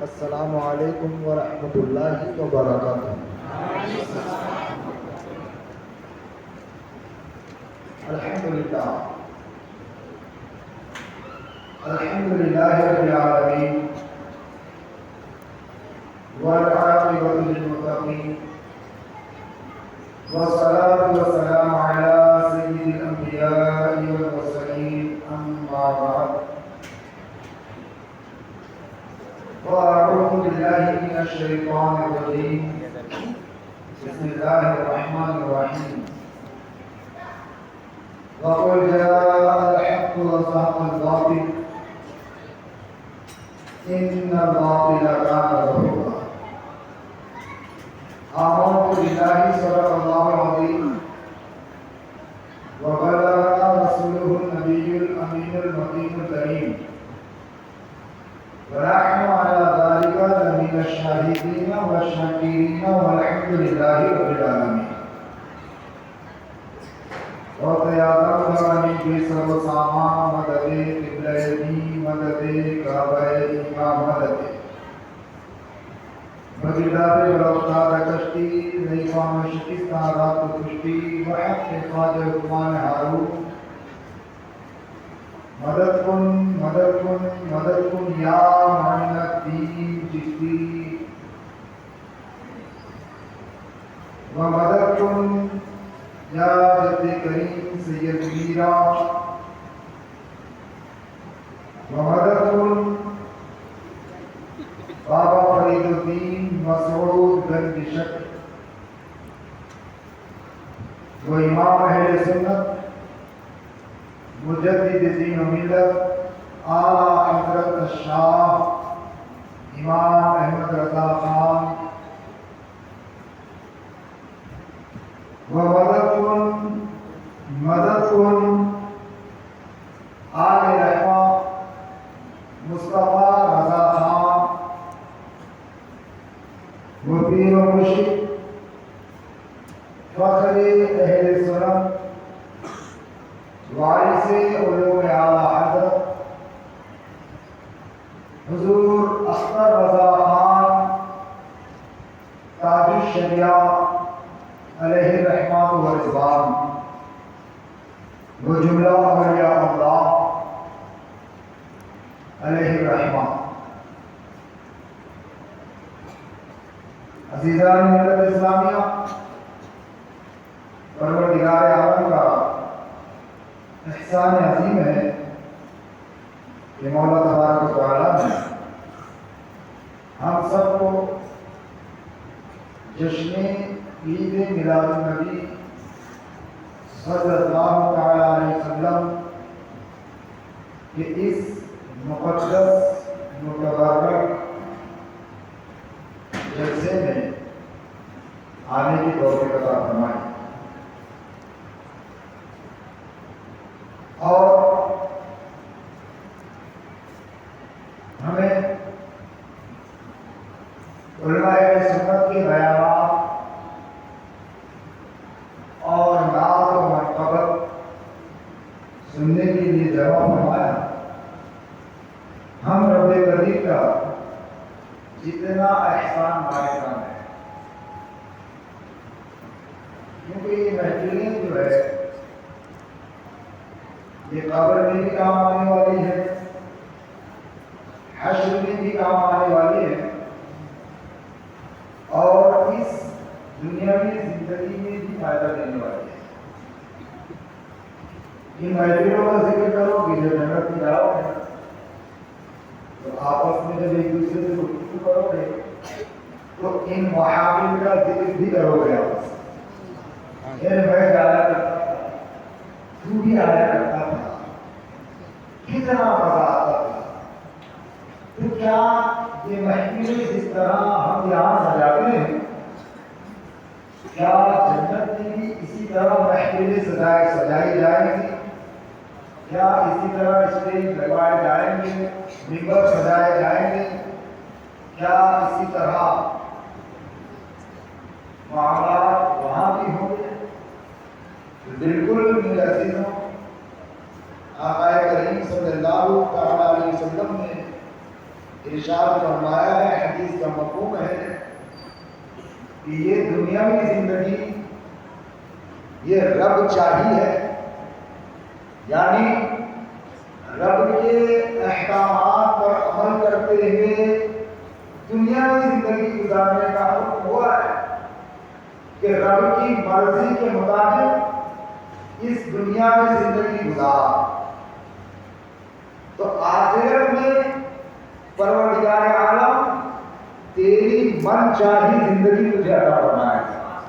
السلام علیکم ورحمۃ اللہ وبرکاتہ۔ الحمدللہ رب العالمین والعاقبۃ للمتقین والصلاة والسلام علی سید الانبیاء والمرسلین، اما بعد وأعوذ بالله من الشيطان الرجيم، بسم الله الرحمن الرحيم، وقل جاء الحق وزهق الباطل إن الباطل كان زهوقا۔ آمنت بالله صدق الله العظيم وبلغ رسوله النبي الأمين المكين الكريم، ونحن على ذلك لمن الشاهدين والشاكرين والحمد لله رب العالمين۔ وقيادة زماني في سر ساما مدد قبلتي مدد كعبتي مدد بجدار بلوطار کشتی نیفام شکستان رات کشتی وحق خواجہ عثمان ہارون، مدد کن یا معین الدین چشتی، و مدد کن یا جد کریم سید میرا، و مدد کن بابا فرید الدین مسعود بن بشک، و امام اہل سنت مجدد دین و ملت اعلیٰ حضرت الشاہ امام احمد رضا خان، و مدد کن آل رحمہ مصطفیٰ رضا خان، و پیر و مرشد فخر اہل سنت وارث علوم اعلیٰ حضرت حضور اختر رضا خان تاج الشریعہ علیہ رحمت و رضوان، و جملہ اولیاء اللہ علیہ رحمت۔ عزیزان ملت اسلامیہ، پروردگار عالم کا احسان عظیم ہے کہ مولا تبارک و تعالیٰ نے ہم سب کو جشن عید میلاد النبی صلی اللہ تعالیٰ علیہ وسلم کے اس مقدس متبارک جلسے میں آنے کی توفیق عطا فرمائی، اور ہمیں علماء سنت کے بیانات اور نعت و منقبت سننے کے لیے جمع فرمایا۔ ہم رب کریم کا جتنا احسان بااحسان ہے، کیونکہ یہ محفلیں جو ہے یہ قبر میں بھی کام آنے والی ہے، حشر میں بھی کام آنے والی ہے، اور اس دنیاوی زندگی میں بھی فائدہ دینے والی ہے۔ ان محفلوں کا ذکر کرو کہ جو جنت کی جاؤ ہے تو آپس میں جب ایک دوسرے سے گفتگو کرو گے تو ان محافل کا ذکر بھی کرو گے آپس میں۔ میں جایا کرتا تھا، تو بھی آیا کرتا تھا، کتنا مزہ آتا تھا۔ تو کیا یہ محفلیں جس طرح ہم یہاں سجاتے ہیں، کیا جنت میں بھی اسی طرح محفلیں سجائی جائیں گی؟ کیا اسی طرح اسٹیج لگوائے جائیں گے، ممبر سجائے جائیں گے؟ کیا اسی طرح معاملات وہاں بھی ہوں گے؟ ارشاد فرمایا ہے، حدیث کا مفہوم ہے کہ یہ دنیاوی زندگی یہ رب چاہی ہے، یعنی رب کے احکامات پر عمل کرتے ہوئے دنیاوی زندگی گزارنے کا حکم ہوا ہے کہ رب کی مرضی کے مطابق اس دنیا میں زندگی گزار، تو آخرت میں پروردگار عالم تیری من چاہی زندگی تجھے عطا فرمائے گا،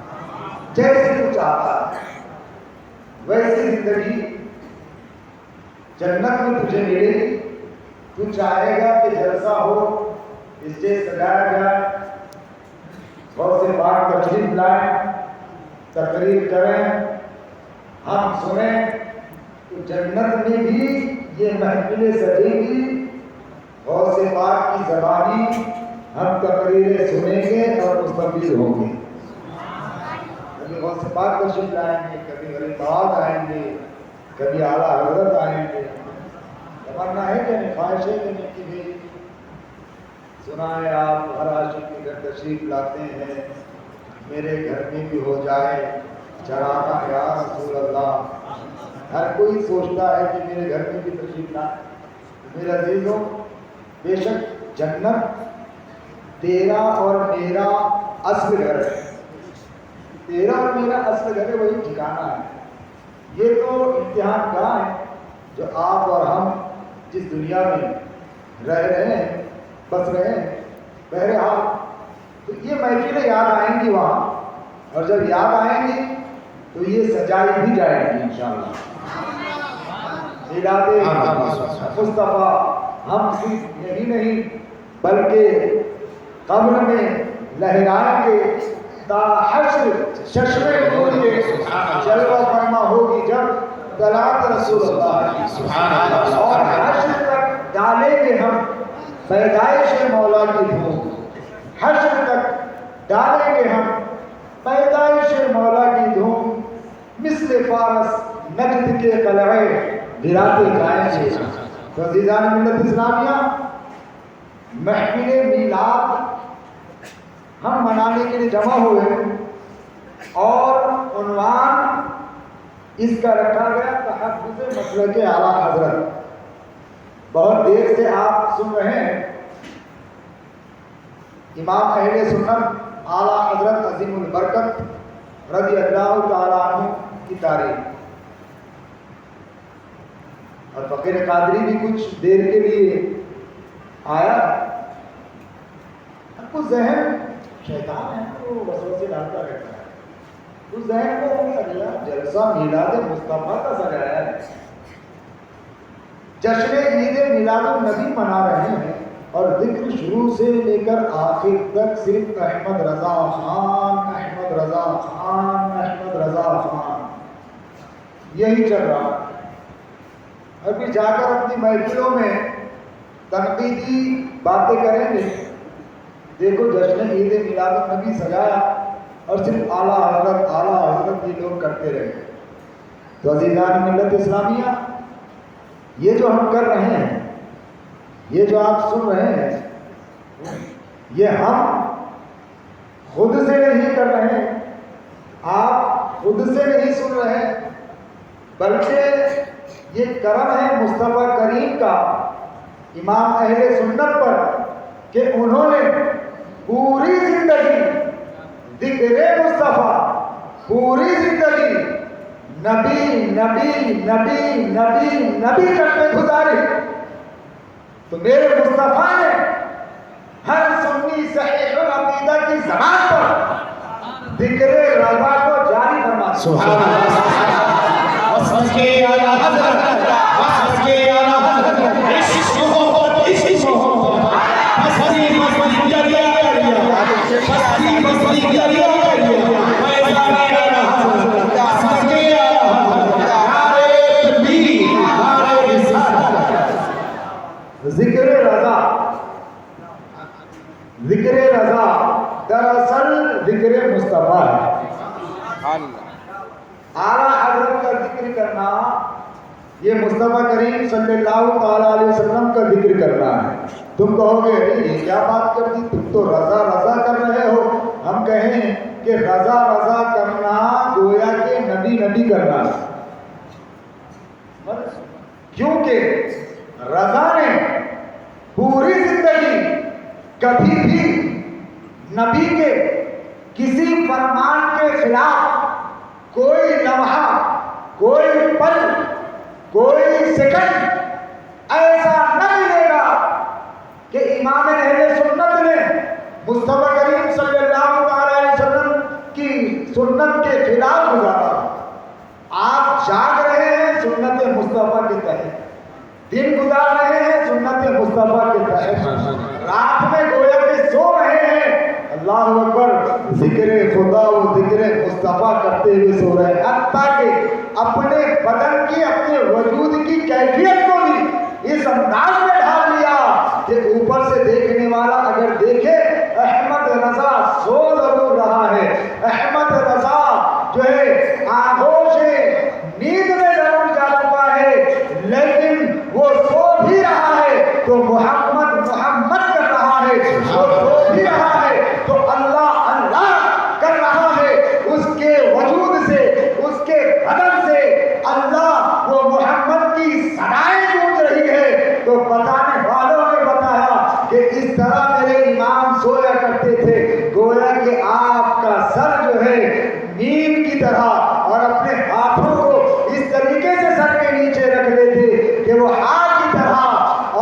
جیسے تو چاہتا ہے ویسی زندگی جنت میں تجھے ملے گی۔ تو چاہے گا کہ جلسہ ہو، اسٹیج سجایا جائے، بہت سے بات تشریف لائیں، تقریر کریں، ہم سنیں، تو جنت میں بھی یہ محفلیں سجیں گی، بہت سے بات کی زبانی ہم تقریریں سنیں گے اور مستفید ہوں گے۔ کبھی بہت سے بات تشریف لائیں گے، کبھی غریب نواز آئیں گے، کبھی اعلیٰ حضرت آئیں گے۔ تمنا ہے کہ نہیں، خواہش ہے کہ نہیں کہ بھی سنا ہے آپ ہر عاشق کے گھر تشریف لاتے ہیں، میرے گھر میں بھی ہو جائے چراغاں یا رسول اللہ۔ ہر کوئی سوچتا ہے کہ میرے گھر میں بھی تشریف لائے۔ میرے عزیزوں، بے شک جنت تیرا اور میرا اصل گھر ہے، تیرا اور میرا اصل گھر ہے، وہی ٹھکانہ ہے۔ یہ تو امتحان گاہ ہے جو آپ اور ہم جس دنیا میں رہ رہے ہیں، بس رہے ہیں۔ بہرحال تو یہ محفلیں یاد آئیں گی وہاں، اور جب یاد آئیں گی تو یہ سجائی بھی جائیں گی انشاءاللہ۔ میلاد مصطفیٰ ہم صرف یہی نہیں بلکہ قبر میں لہرائیں گے تا حشر، چشمے نور کے جلوہ فرما ہوگی جب طلعت رسول اللہ، اور حشر تک ڈالیں گے ہم پیدائش مولا کی دھوم، حشر تک ڈالیں گے ہم پیدائش مولا کی دھوم، مثل فارس نجد کے قلعے گراتے گائیں گے۔ تو عزیزان ملت اسلامیہ، محفل میلاد ہم منانے کے لیے جمع ہوئے، اور عنوان اس کا رکھا گیا تحفظ مسلک اعلیٰ حضرت۔ بہت دیر سے آپ سن رہے ہیں امام اہل سنت اعلیٰ حضرت عظیم البرکت رضی اللہ تعالیٰ عنہ کی تعریف، اور فقیر قادری بھی کچھ دیر کے لیے آیا۔ آپ کو ذہن شیطان ہے وہ وسوسے ڈالتا رہتا ہے، اس ذہن کو اللہ جلسہ میلاد مصطفیٰ کا سجایا ہے، جشن عید میلاد النبی منا رہے ہیں، اور ذکر شروع سے لے کر آخر تک صرف احمد رضا خان، احمد رضا خان، احمد رضا خان یہی چل رہا ہے۔ ابھی جا کر اپنی محفلوں میں تنقیدی باتیں کریں گے، دیکھو جشن عید میلاد النبی سجایا اور صرف اعلیٰ حضرت اعلیٰ حضرت یہ لوگ کرتے رہے۔ تو عزیزان ملت اسلامیہ، یہ جو ہم کر رہے ہیں، یہ جو آپ سن رہے ہیں، یہ ہم خود سے نہیں کر رہے ہیں، آپ خود سے نہیں سن رہے ہیں، بلکہ یہ کرم ہے مصطفیٰ کریم کا امام اہل سنت پر کہ انہوں نے پوری زندگی ذکر مصطفیٰ، پوری زندگی نبی نبی نبی نبی نبی کرتے گزاری۔ تو میرے مصطفیٰ نے ہر سنی صحیح العقیدہ کی زبان پر ذکر رضا کو جاری فرما دیا۔ سبحان اللہ، ذکر رضا، ذکر رضا دراصل ذکر مصطفیٰ ہے۔ اعلیٰ حضرت کا ذکر کرنا یہ مصطفیٰ کریم صلی اللہ تعالیٰ علیہ وسلم کا ذکر کرنا ہے. تم کہو گے یہ کیا بات کر دی، تم تو رضا رضا کر رہے ہو. ہم کہیں کہ رضا رضا کرنا گویا کہ نبی نبی کرنا ہے. کیونکہ رضا نے پوری زندگی کبھی بھی نبی کے کسی فرمان کے خلاف کوئی لمحہ، کوئی پل، کوئی سیکنڈ ایسا نہ ملے گا کہ امام اہل سنت نے مصطفیٰ کریم صلی اللہ علیہ وسلم کی سنت کے خلاف گزارا. آپ جاگ رہے ہیں سنت مصطفیٰ کے تحت، دن گزار رہے ہیں سنت مصطفیٰ کے تحت، رات میں گویا کہ سو رہے ہیں اللہ اکبر ذکر خدا و ذکر مصطفیٰ کرتے ہوئے سو رہے ہیں. حتیٰ کہ اپنے بدن کی، اپنے وجود کی کیفیت کو بھی اس انداز میں ڈھال لیا کہ اوپر سے دیکھنے والا اگر دیکھے احمد رضا سو ضرور رہا ہے، احمد رضا جو ہے آغوش نیند میں ضرور جا چکا ہے، لیکن وہ سو بھی رہا ہے تو محمد محمد کر رہا ہے، وہ سو بھی رہا ہے تو اللہ اللہ کر رہا ہے. اس کے وجود سے، اس کے بدن سے اللہ وہ محمد کی صدائیں گونج رہی ہے. تو بتانے والوں نے بتایا کہ اس طرح میرے امام سویا کرتے تھے، گویا کہ آپ کا سر جو ہے نیند کی طرح، اور اپنے ہاتھوں کو اس طریقے سے سر کے نیچے رکھ لیتے کہ وہ ہاتھ کی طرح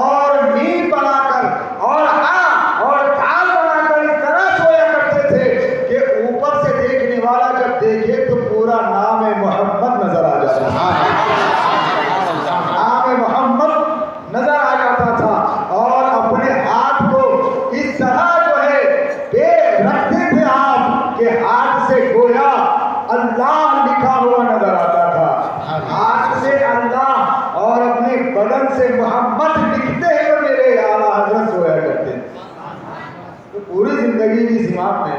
اور نیند بنا کر اور ہاں اور ڈھال بنا کر اس طرح سویا کرتے تھے کہ اوپر سے دیکھنے والا جب دیکھے تو پورا نام محمد نظر آ جاتا تھا، نام محمد نظر آ جاتا تھا. اور اپنے ہاتھ کو اس طرح جو ہے بے رکھتے تھے آپ کہ ہاتھ سے گویا اللہ لکھا ہوا نظر آتا تھا، ہاتھ سے اللہ اور اپنے بدن سے محمد لکھتے ہوئے میرے اعلیٰ حضرت سویا کرتے تھے. تو پوری زندگی کی امام نے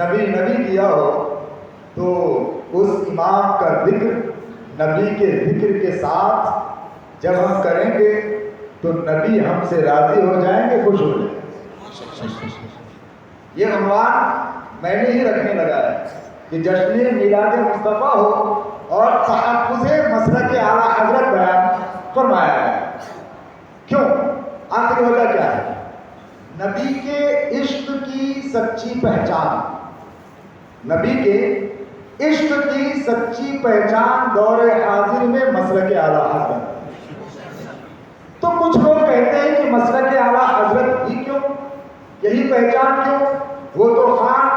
نبی نبی کیا ہو تو اس امام کا ذکر نبی کے ذکر کے ساتھ جب ہم کریں گے تو نبی ہم سے راضی ہو جائیں گے، خوش ہو جائیں گے. یہ عنوان میں نے ہی رکھنے لگا ہے کہ جشن میلاد مصطفیٰ ہو اور تحفظ مسلک اعلیٰ حضرت بیان فرمایا ہے. کیوں؟ آخر وجہ کیا ہے؟ نبی کے عشق کی سچی پہچان، نبی کے عشق کی سچی پہچان دور حاضر میں مسلک اعلیٰ حضرت. تو کچھ لوگ کہتے ہیں کہ مسلک اعلیٰ حضرت ہی کیوں، یہی پہچان کیوں، وہ تو خان،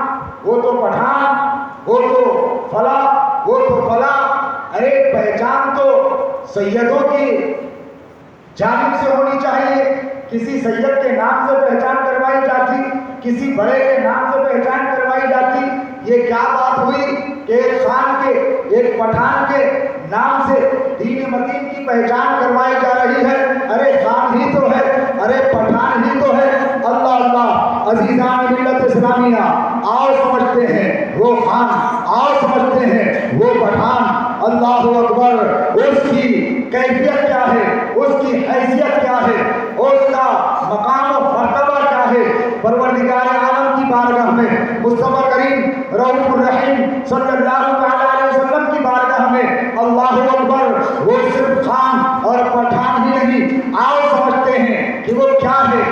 وہ تو پٹھان، وہ تو فلاں، وہ تو فلاں. ارے پہچان تو سیدوں کی جانب سے ہونی چاہیے. کسی سید کے نام سے پہچان کروائی جاتی، کسی بڑے کے نام سے پہچان کروائی جاتی. یہ کیا بات ہوئی کہ ایک خان کے، ایک پٹھان کے نام سے دین متین کی پہچان کروائی جا رہی ہے؟ ارے خان ہی تو ہے، ارے پٹھان ہی تو ہے. اللہ اللہ عزیزان ملت اسلامیہ، آؤ سمجھتے ہیں وہ خان، آؤ سمجھتے ہیں وہ پٹھان. اللہ اکبر، اس کی کیفیت کیا ہے، اس کی حیثیت کیا ہے، اس کا مقام و مرتبہ کیا ہے. پروردگار عالم کی بارگاہ میں، مصطفیٰ کریم رؤوف الرحیم صلی اللہ علیہ وسلم کی بارگاہ میں اللہ اکبر، وہ صرف خان اور پٹھان ہی نہیں. آؤ سمجھتے ہیں کہ وہ کیا ہے،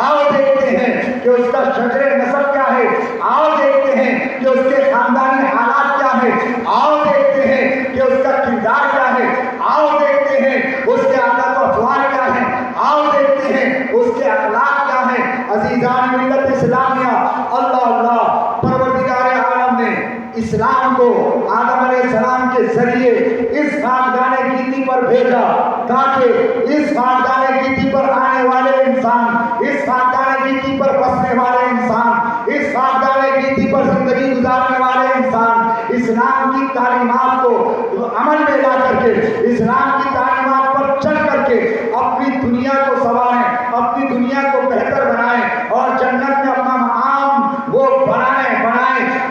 آؤ دیکھتے ہیں کہ اس کا شجر نسب کیا ہے، آؤ دیکھتے ہیں کہ اس کے خاندانی حالات کیا ہے، آؤ دیکھتے ہیں کہ اس کا کردار کیا ہے، آؤ دیکھتے ہیں اس کے عادات و اخلاق کیا ہے، آؤ دیکھتے ہیں اس کے اخلاق کیا ہے. عزیزان ملت اسلامیہ، اللہ اللہ، پروردگار عالم نے اسلام کو آدم علیہ السلام کے ذریعے اس خاندان گیتی پر بھیجا تاکہ اس خاندان گیتی پر آنے والے انسان، اس خاندان گیتی پر بسنے والے انسان، اس خاندان گیتی پر زندگی گزارنے والے انسان اسلام کی تعلیمات کو عمل میں لا کر کے، اسلام کی تعلیمات پر چل کر کے اپنی دنیا کو سنواریں، اپنی دنیا کو بہتر بنائیں اور جنت میں اپنا مقام وہ بنائیں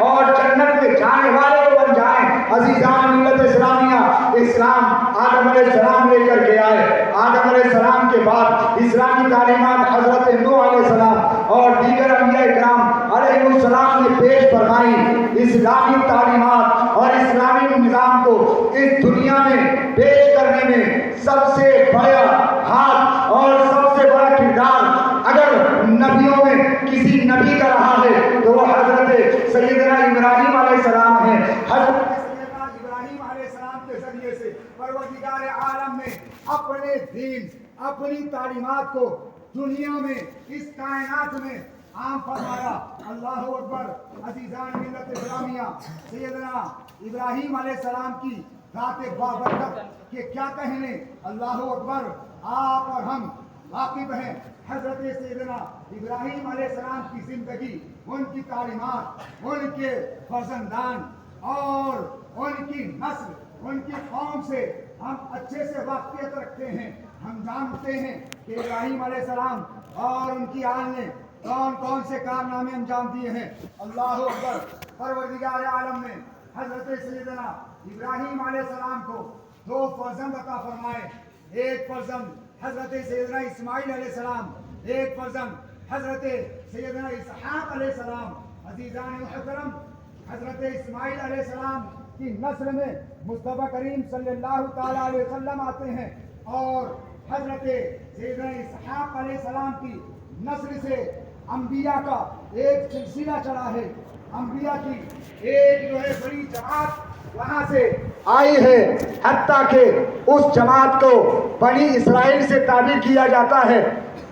اور جنت میں جانے والے بن جائیں. عزیزان ملت اسلامیہ، اسلام السلام آدم علیہ السلام لے کر کے آئے. آدم علیہ السلام کے بعد اسلامی تعلیمات حضرت نوح علیہ السلام اور دیگر انبیاء کرام علیہ السلام نے پیش فرمائی. اسلامی تعلیمات اور اسلامی نظام کو اس دنیا میں پیش کرنے میں سب سے بڑا ہاتھ اور سب سے بڑا کردار اگر نبیوں میں کسی نبی کا رہا ہے تو وہ حضرت سیدنا ابراہیم علیہ السلام ہیں. حضرت سیدنا ابراہیم علیہ السلام کے ذریعے سے پروردگار عالم نے اپنے دین اپنی تعلیمات کو دنیا میں اس کائنات میں عام فرمایا. اللہ اکبر. عزیزان ملت اسلامیہ سیدنا ابراہیم علیہ السلام کی ذات بابرکت کہ کیا کہنے. اللہ اکبر. آپ اور ہم واقف ہیں حضرت سیدنا ابراہیم علیہ السلام کی زندگی, ان کی تعلیمات, ان کے فرزندان اور ان کی نسل, ان کی قوم سے ہم اچھے سے واقفیت رکھتے ہیں. ہم جانتے ہیں کہ ابراہیم علیہ السلام اور ان کی آل نے کون کون سے کارنامے انجام دیے ہیں. اللہ اکبر. پروردگار عالم نے حضرت سیدنا ابراہیم علیہ السلام کو 2 فرزند عطا فرمائے. ایک فرزند حضرت سیدنا اسماعیل علیہ السلام, ایک فرزند حضرت سیدنا اسحاق علیہ السلام. عزیزان محترم, حضرت اسماعیل علیہ السلام کی نسل میں مصطفیٰ کریم صلی اللہ تعالیٰ علیہ وسلم آتے ہیں اور حضرت سیدنا اسحاق علیہ السلام کی نسل سے انبیاء کا ایک سلسلہ چلا ہے. انبیاء کی ایک جو ہے بڑی جماعت وہاں سے آئی ہے, حتیٰ کہ اس جماعت کو بنی اسرائیل سے تعبیر کیا جاتا ہے.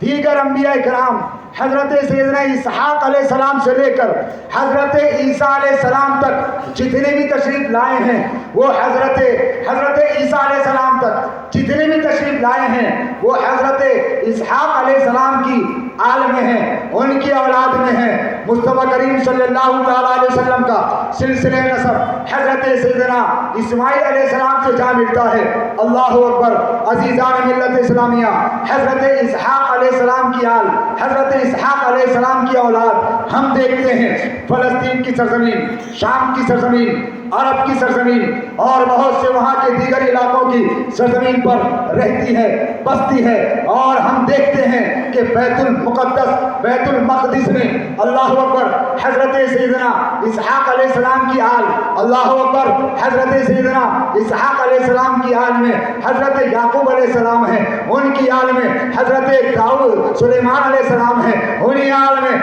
دیگر انبیاء کرام حضرت سیدنا اسحاق علیہ السلام سے لے کر حضرت عیسیٰ علیہ السلام تک جتنے بھی تشریف لائے ہیں وہ حضرت عیسیٰ علیہ السلام تک جتنے بھی تشریف لائے ہیں وہ حضرت اسحاق علیہ السلام کی آل میں ہیں, ان کی اولاد میں ہیں. مصطفیٰ کریم صلی اللہ تعالیٰ علیہ وسلم کا سلسلہ نسب حضرت سیدنا اسماعیل علیہ السلام سے جا ملتا ہے. اللہ اکبر. عزیزان ملت اسلامیہ, حضرت اسحاق علیہ السلام کی آل, حضرت اسحاق علیہ السلام کی اولاد ہم دیکھتے ہیں فلسطین کی سرزمین, شام کی سرزمین, عرب کی سرزمین اور بہت سے وہاں کے دیگر علاقوں کی سرزمین پر رہتی ہے, بستی ہے. اور ہم دیکھتے ہیں کہ بیت المقدس, بیت المقدس میں اللہ اکبر حضرت سیدنا اسحاق علیہ السلام کی آل, اللہ اکبر حضرت سیدنا اسحاق علیہ السلام کی آل میں حضرت یعقوب علیہ السلام ہیں, ان کی آل میں حضرت داؤد سلیمان علیہ السلام ہیں, انہی آل میں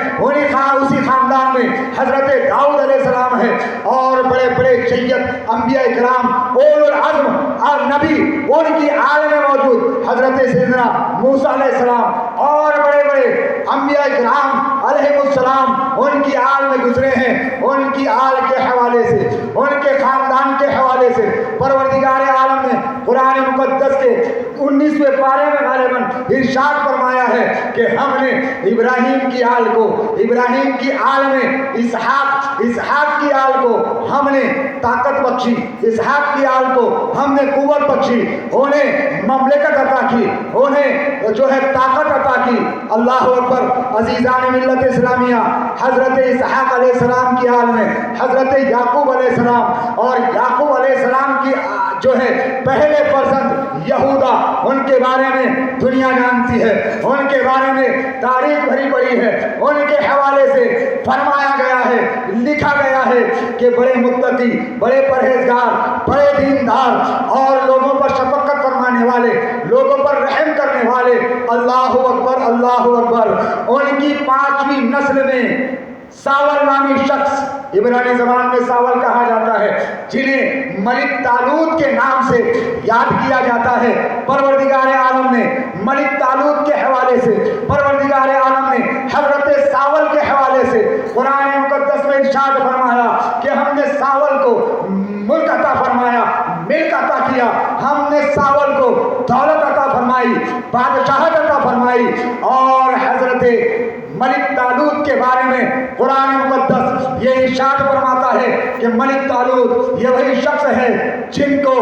اسی خاندان میں حضرت داؤد علیہ السلام ہیں. اور بڑے بڑے سید انبیاء کرام اولو العزم اور نبی ان کی آل میں موجود حضرت سیدنا موسیٰ علیہ السلام اور بڑے بڑے انبیاء کرام علیہ السلام ان کی آل میں گزرے ہیں. ان کی آل کے حوالے سے, ان کے خاندان کے حوالے سے پروردگار عالم نے قرآن مقدس کے 19ویں پارے میں غالباً ارشاد فرمایا ہے کہ ہم نے ابراہیم کی آل کو, ابراہیم کی آل میں اسحاق کی آل کو ہم نے طاقت بخشی, اسحاق کی آل کو ہم نے قوت بخشی, انہیں مملکت عطا کی, انہیں جو ہے طاقت عطا کی. اللہ اکبر. عزیزان ملت اسلامیہ, حضرت اسحاق علیہ السلام کی آل میں حضرت یعقوب علیہ السلام اور یعقوب علیہ السلام کی جو ہے پہلے فرزند یہودا, ان کے بارے میں دنیا جانتی ہے, ان کے بارے میں تاریخ بھری پڑی ہے. ان کے حوالے سے فرمایا گیا ہے, لکھا گیا ہے کہ بڑے متقی, بڑے پرہیزگار, بڑے دیندار اور لوگوں پر شفقت فرمانے والے, لوگوں پر رحم کرنے والے. اللہ اکبر, اللہ اکبر. ان کی 5ویں نسل میں ساول نامی شخص, عبرانی زبان میں ساول کہا جاتا ہے, جنہیں ملک طالوت کے نام سے یاد کیا جاتا ہے. پروردگار عالم نے ملک طالوت کے حوالے سے, پروردگار عالم نے حضرت ساول کے حوالے سے قرآن مقدس میں ارشاد فرمایا کہ ہم نے ساول کو ملک عطا فرمایا, ملک عطا کیا, ہم نے ساول کو دولت عطا فرمائی, بادشاہت عطا فرمائی. اور حضرت ملک طالوت کے بارے میں قرآن مقدس یہ ارشاد فرماتا ہے کہ ملک طالوت یہ وہی شخص ہے جن کو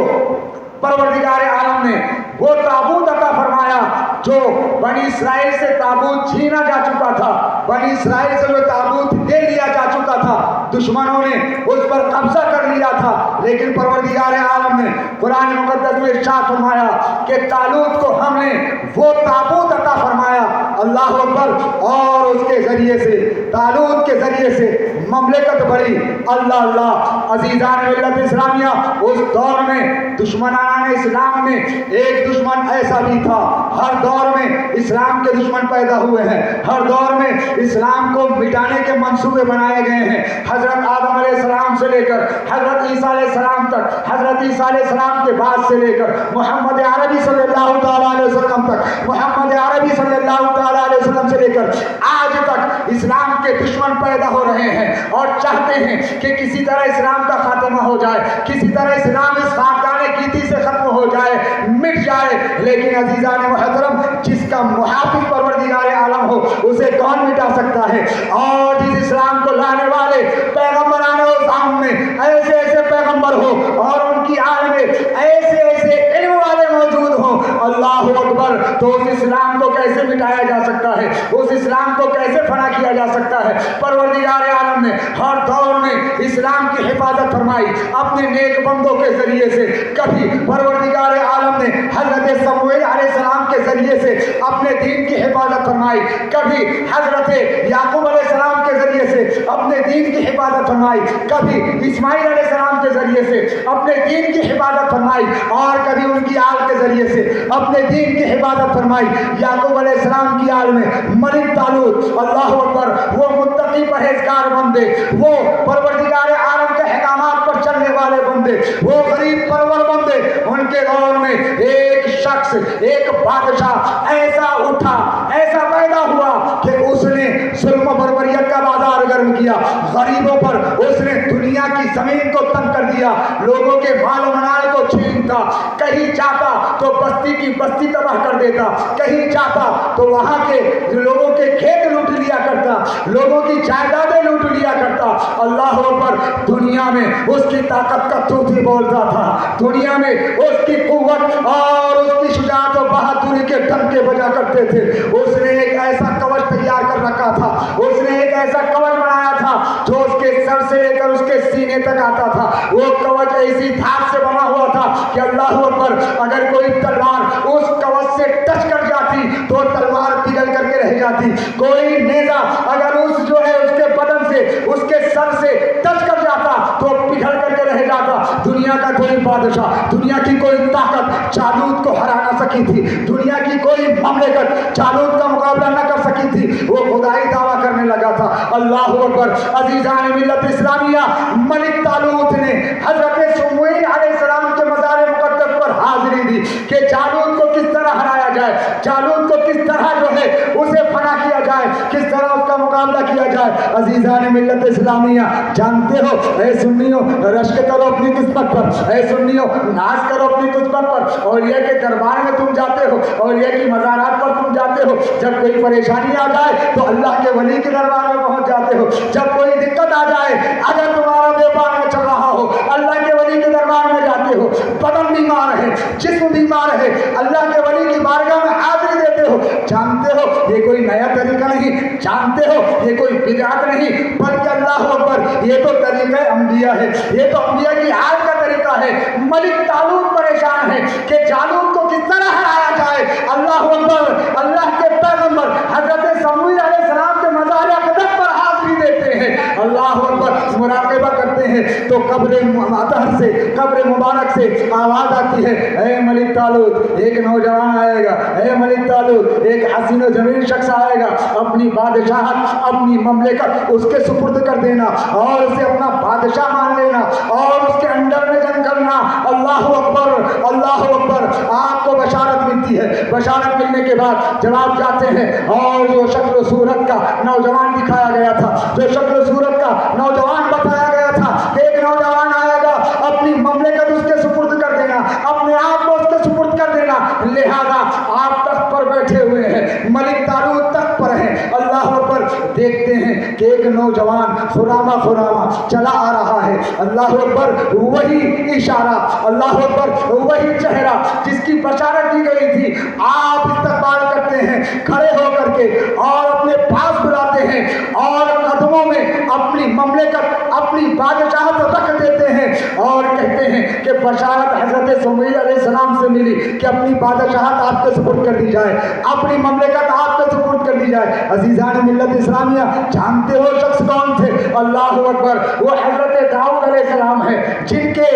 پروردگار عالم نے وہ تابوت عطا فرمایا جو بنی اسرائیل سے تابوت چھینا جا چکا تھا, بنی اسرائیل سے جو تابوت لے لیا جا چکا تھا, دشمنوں نے اس پر قبضہ کر لیا تھا، لیکن پروردگار عالم نے قرآن مقدس میں ارشاد فرمایا کہ طالوت کو ہم نے وہ تابوت عطا فرمایا، اللہ اکبر، اور اس کے ذریعے سے، طالوت کے ذریعے سے مملکت بڑھی۔ اللہ اللہ، عزیزان ملت اسلامیہ، اس دور میں دشمنان اسلام میں ایک دشمن ایسا بھی تھا۔ ہر دور میں اسلام کے دشمن پیدا ہوئے ہیں، ہر دور میں اسلام کو مٹانے کے منصوبے بنائے گئے ہیں۔ حضرت آدم علیہ السلام سے لے کر حضرت عیسیٰ علیہ السلام تک، حضرت عیسیٰ علیہ السلام کے بعد سے لے کر محمد عربی صلی اللہ تعالیٰ علیہ وسلم تک، محمد عربی صلی اللہ تعالیٰ علیہ وسلم سے لے کر آج تک اسلام کے دشمن پیدا ہو رہے ہیں اور چاہتے ہیں کہ کسی طرح اسلام کا خاتمہ ہو جائے، کسی طرح اسلام اس خاکدان گیتی سے ختم ہو جائے، مٹ جائے۔ لیکن عزیزان محترم، جس کا محافظ پروردگار عالم ہو اسے کون مٹا سکتا ہے؟ اور جس اسلام کو لانے والے پیغمبران اعظام میں ایسے ایسے پیغمبر ہو اور ان کی آل میں ایسے ایسے علم والے موجود ہوں، اللہ اکبر، تو اس اسلام کو کیسے مٹایا جا سکتا ہے؟ اس اسلام کو کیسے فنا کیا جا سکتا ہے؟ پروردگار عالم نے ہر دور میں اسلام کی حفاظت فرمائی اپنے نیک بندوں کے ذریعے سے۔ کبھی پروردگار عالم نے حضرت سموئیل علیہ السلام کے ذریعے سے اپنے دین کی حفاظت فرمائی، کبھی حضرت یعقوب علیہ السلام کے ذریعے سے اپنے دین کی حفاظت فرمائی، کبھی اسماعیل علیہ السلام کے ذریعے سے اپنے دین کی حفاظت فرمائی، اور کبھی ان کی آل کے ذریعے سے اپنے دین کی حفاظت فرمائی۔ یعقوب علیہ السلام کی آل میں ملک طالوت، اللہ اکبر، وہ متقی پرہیزگار بندے، وہ پروردگار عالم کے احکامات پر چلنے والے بندے، وہ غریب پرور بندے، ان کے دور میں ایک شخص، ایک بادشاہ ایسا اٹھا، ایسا پیدا ہوا کہ اس نے ظلم و بربریت کا بازار گرم کیا، غریبوں پر اس نے دنیا کی زمین کو تنگ کر دیا، لوگوں کے مال و منال کو چھینتا، کہیں چاہتا تو بستی کی بستی تباہ کر دیتا، کہیں چاہتا تو وہاں کے لوگوں کے کھیت لوٹ لیا کرتا، لوگوں کی جائیدادیں لوٹ لیا کرتا۔ اللہ اکبر، دنیا میں اس کی طاقت کا توتی بولتا تھا، دنیا میں اس کی قوت اور اس کی شجاعت و بہادری کے ڈنکے بجا کرتے تھے۔ اس نے ایک ایسا کوچ تیار کر رکھا تھا، اس نے ایک ایسا کوچ بنایا تھا جو اس کے سر سے لے کر اس کے سینے تک آتا تھا۔ وہ کوچ ایسی دھات سے بنا ہوا تھا کہ اللہ اکبر، اگر کوئی تلوار اس کوچ سے ٹچ کر جاتی تو تلوار پگھل کر کے رہ جاتی، کوئی نیزہ اگر اس جو ہے اس کے بدن سے، اس کے سر سے ٹچ کر جاتا تو پگھل کر کے رہ جاتا۔ دنیا کا کوئی بادشاہ، دنیا کی کوئی طاقت جالوت کو ہرا نہ سکی تھی، دنیا کی کوئی مملکت جالوت کا مقابلہ نہ کر سکی تھی۔ وہ خدائی دعویٰ کرنے لگا تھا۔ اللہ اکبر، عزیزان ملت اسلامیہ، ملک طالوت نے حضرت سموئیل علیہ السلام کے مزار مقدس پر حاضری دی کہ جالوت کو کس طرح ہرایا جائے، جالوت کو کس طرح جو ہے اسے فنا کیا جائے، کس طرح اس کا مقابلہ کیا جائے۔ عزیزان ملت اسلامیہ، جانتے ہو اے سنیو، رشک کرو اپنی قسمت پر، اے سنیو ناز کرو اپنی قسمت پر، اور یہ کہ دربار میں تم جاتے ہو، اور یہ کہ مزارات پر تم جاتے ہو، جب کوئی پریشانی آ جائے تو اللہ کے ولی کے دربار میں پہنچ جاتے ہو، جب کوئی دقت آ جائے، اگر تمہارا بیپار میں چل رہا ہو اللہ کے ولی کے دربار میں جاتے ہو، بدن بیمار ہے، جسم بیمار ہے، اللہ کے ولی کی بارگاہ میں حاضری دیتے ہو۔ جانتے ہو یہ کوئی نیا طریقہ نہیں، جانتے ہو یہ کوئی بدعت نہیں، بلکہ اللہ اکبر یہ تو طریقہ انبیاء ہے، یہ تو انبیاء کی حال کا طریقہ ہے۔ ملک طالوت پریشان ہے کہ جالوت کو کس طرح ہرایا جائے۔ اللہ اکبر، اللہ کے پیغمبر حضرت سموئیل علیہ السلام کے مزار اقدس پر حاضری دیتے ہیں، اللہ اکبر، مراقبہ کرتے ہیں تو قبر مطہر سے، قبر مبارک سے آواز آتی ہے، اے ملک طالوت، ایک نوجوان آئے گا، اے ملک طالوت، ایک حسین و جمیل شخص آئے گا، اپنی بادشاہت، اپنی مملکت اس کے سپرد کر دینا اور اسے اپنا بادشاہ مان لینا اور اس کے انڈر میں جنگ کرنا۔ اللہ اکبر، اللہ اکبر، آپ کو بشارت ملتی ہے۔ بشارت ملنے کے بعد جب آپ جاتے ہیں اور جو شکل و صورت کا نوجوان دکھایا گیا تھا، جو شکل و صورت کا نوجوان بتایا گیا تھا کہ ایک نوجوان آئے گا، اپنی مملکت اس کے سپرد کر دینا، اپنے آپ کو اس کے سپرد کر دینا، لہذا آپ تخت پر بیٹھے ہوئے ہیں، ملک طالوت تخت پر ہیں۔ اللہ اکبر، دیکھتے ہیں کہ ایک نوجوان خرامہ خرامہ چلا آ رہا ہے۔ اللہ اکبر، وہی اشارہ، اللہ اکبر، وہی چہرہ جس کی بشارت دی گئی تھی۔ آپ استقبال کرتے ہیں کھڑے ہو کر کے اور اپنے پاس بلاتے ہیں اور قدموں میں اپنی مملکت اپنی بادشاہت رکھ دیتے ہیں اور کہتے ہیں کہ بشارت حضرت سمیل علیہ السلام سے ملی کہ اپنی بادشاہت آپ کے سپرد کر دی جائے، اپنی مملکت آپ کے سپرد کر دی جائے۔ عزیزان ملت اسلامیہ، جانتے ہو شخص کون تھے؟ اللہ اکبر، وہ حضرت داؤد علیہ السلام ہیں جن کے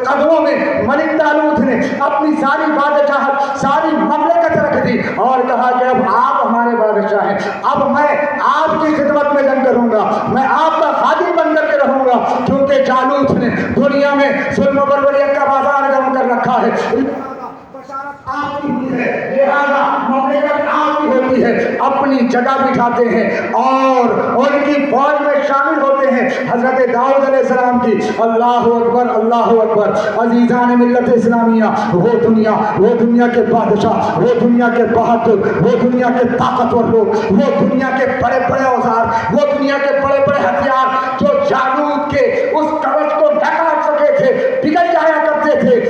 قدموں میں ملک طالوت نے اپنی ساری بادشاہت ساری مملکت رکھ دی اور کہا کہ اب آپ ہمارے بادشاہ ہیں، اب میں آپ کی خدمت میں جنگ کروں گا، میں آپ کا خادم بن کر کے رہوں گا، کیونکہ جالوت نے دنیا میں ظلم و بربریت کا بازار گرم کر رکھا ہے۔ آپ کی ہوئی ہے، لہذا مملکت آپ کی ہوتی ہے، اپنی جگہ بٹھاتے ہیں اور ان کی فوج میں شامل ہوتے ہیں حضرت داؤد علیہ السلام کی۔ اللہ اکبر، اللہ اکبر۔ عزیزان ملت اسلامیہ، وہ دنیا کے بادشاہ، وہ دنیا کے بہادر، وہ دنیا کے طاقتور لوگ، وہ دنیا کے بڑے بڑے اوزار، وہ دنیا کے بڑے بڑے ہتھیار جو جالوت کے اس کڑک کو ڈھکا سکے تھے، پگھل جایا کرتے تھے،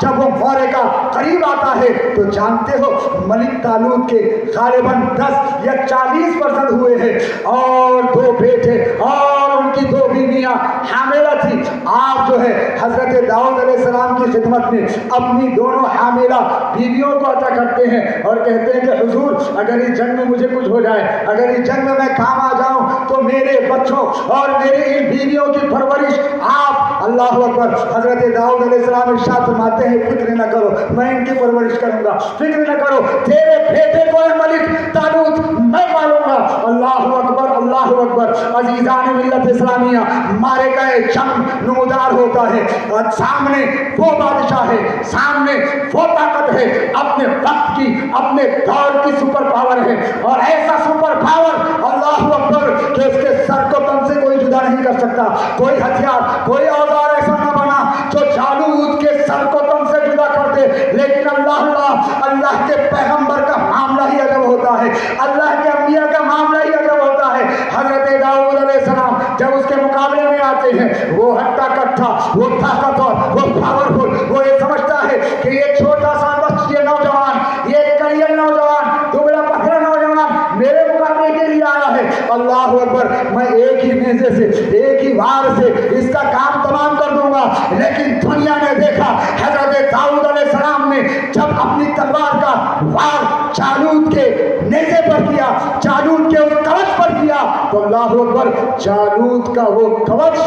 جب وہ مورے کا قریب آتا ہے تو جانتے ہو ملک طالوت کے غالباً 10 یا 40% ہوئے ہیں اور 2 بیٹے اور ان کی 2 بیویاں حاملہ تھی۔ آپ جو ہے حضرت داؤد علیہ السلام کی خدمت میں اپنی دونوں حاملہ بیویوں کو عطا کرتے ہیں اور کہتے ہیں کہ حضور اگر اس جنگ میں مجھے کچھ ہو جائے، اگر اس جنگ میں کام آ جاؤں تو میرے بچوں اور میرے ان بیویوں کی پرورش آپ۔ اللہ اکبر۔ حضرت داؤد علیہ السلام ارشاد فرماتے ہیں فکر نہ کرو، میں ان کی پرورش کروں گا، فکر نہ کرو، تیرے بیٹے کو ہے ملک طالوت میں پالوں گا۔ اللہ اکبر، اللہ اکبر۔ عزیزان ملت اسلامیہ، مارے گئے جنگ نمودار ہوتا ہے اور سامنے وہ بادشاہ ہے، سامنے وہ طاقت ہے، اپنے وقت کی اپنے دور کی سپر پاور ہے اور ایسا سپر پاور اللہ اکبر کہ اس کے سر کو تن سے کوئی جدا نہیں کر سکتا۔ کوئی ہتھیار، کوئی اوزار ایسا نہ بنا جو جالوت کے سر کو تن سے جدا کر دے، لیکن اللہ کے پیغمبر کا معاملہ ہی عجب ہوتا ہے، اللہ کے انبیاء کا معاملہ ہی عجب ہوتا ہے۔ حضرت داؤد علیہ السلام جب اس کے مقابلے میں آتے ہیں، وہ ہٹا کٹھا، وہ طاقتور، وہ پاورفل، وہ یہ سمجھتا ہے کہ یہ چھوٹا سا بس یہ نوجوان، یہ کریل نوجوان، دبلا پتلا نوجوان میرے مقابلے کے لیے آیا ہے۔ اللہ اکبر، میں ایک ہی نیزے سے ایک ہی وار سے اس کا کام تمام کر دوں گا۔ لیکن دنیا نے دیکھا حضرت داؤد علیہ السلام نے جب اپنی تلوار کا وار جالوت کے نیزے پر کیا، جالوت کے اس کڑک پر کیا تو اللہ اکبر، جالوت کا وہ کڑک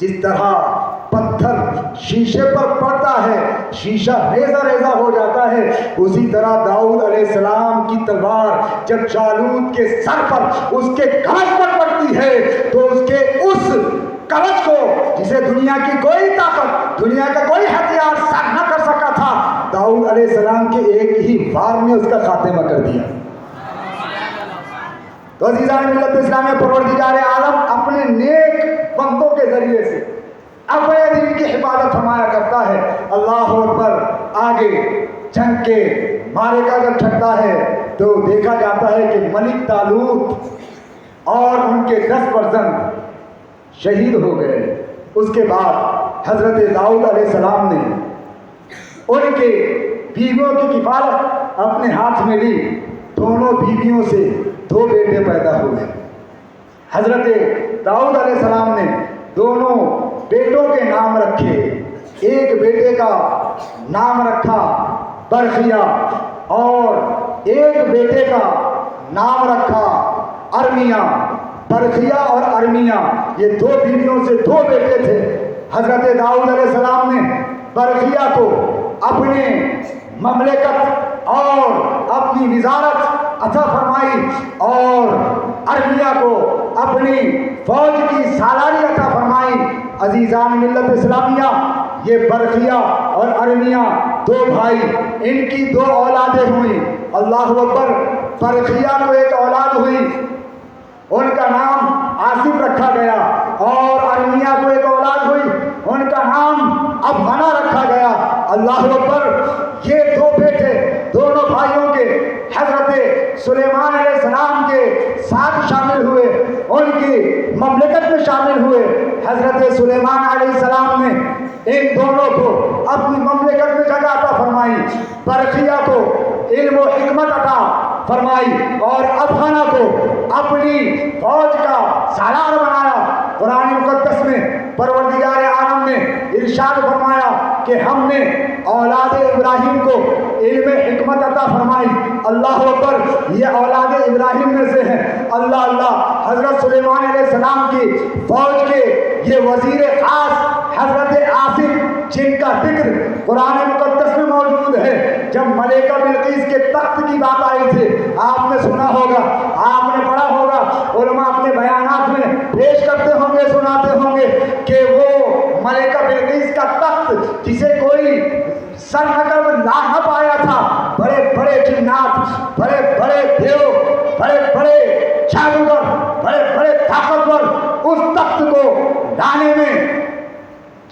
جس طرح پتھر شیشے پر پڑتا ہے، شیشہ ریزہ ریزہ ہو جاتا ہے، اسی طرح داؤد علیہ السلام کی تلوار جب جالوت کے سر پر اس کے کڑک پر پڑتی ہے تو اس کے اس کڑک کو جسے دنیا کی کوئی طاقت، دنیا کا کوئی ہتھیار سر نہ کر سکا تھا، داؤد علیہ السلام کے ایک ہی وار میں اس کا خاتمہ کر دیا۔ تو عزیزان ملت اسلامیہ، پروردگار عالم اپنے نیک بندوں کے ذریعے سے اپنے دین کی حفاظت فرمایا کرتا ہے۔ اللہ اکبر۔ آگے جنگ کے مارے کا جب چھٹتا ہے تو دیکھا جاتا ہے کہ ملک طالوت اور ان کے 10% شہید ہو گئے۔ اس کے بعد حضرت داؤد علیہ السلام نے ان کے بیویوں کی کفالت اپنے ہاتھ میں لی۔ دونوں بیویوں سے 2 بیٹے پیدا ہوئے۔ حضرت داؤد علیہ السلام نے دونوں بیٹوں کے نام رکھے۔ ایک بیٹے کا نام رکھا برخیا اور ایک بیٹے کا نام رکھا ارمیا۔ برخیا اور ارمیا یہ 2 بیویوں سے 2 بیٹے تھے۔ حضرت داؤد علیہ السلام نے برخیا کو اپنے مملکت اور اپنی وزارت عطا فرمائی اور ارمیا کو اپنی فوج کی سالاری عطا فرمائی۔ عزیزان ملت اسلامیہ، یہ برخیا اور ارمیا 2 بھائی، ان کی 2 اولادیں ہوئیں۔ اللہ اکبر۔ برخیا کو ایک اولاد ہوئی، ان کا نام آصف رکھا گیا، اور ارمیا کو ایک اولاد ہوئی، ان کا نام ابمنا رکھا گیا۔ اللہ اکبر۔ یہ 2 بیٹے دونوں بھائیوں کے حضرت سلیمان علیہ السلام کے ساتھ شامل ہوئے، ان کی مملکت میں شامل ہوئے۔ حضرت سلیمان علیہ السلام نے ان دونوں کو اپنی مملکت میں جگہ عطا فرمائی۔ برخیا کو علم و حکمت عطا فرمائی اور افغانہ کو اپنی فوج کا سالار بنایا۔ قرآن مقدس میں پروردگار عالم نے ارشاد فرمایا کہ ہم نے اولاد ابراہیم کو علم حکمت عطا فرمائی۔ اللہ اکبر، یہ اولاد ابراہیم میں سے ہیں۔ اللہ اللہ، حضرت سلیمان علیہ السلام کی فوج کے یہ وزیر خاص حضرت آصف، جن کا ذکر قرآن مقدس میں موجود ہے، جب ملکہ بلقیس کے تخت کی بات آئی تھی، آپ نے سنا ہوگا، آپ نے پڑھا ہوگا، علماء اپنے بیانات میں پیش کرتے ہوں گے، سناتے ہوں گے کہ وہ ملکہ بلقیس کا تخت جسے کوئی سر نگر لا نہ پایا تھا، بڑے بڑے جنات، بڑے بڑے دیو، بڑے بڑے جادوگر، بڑے بڑے طاقتور اس تخت کو لانے میں،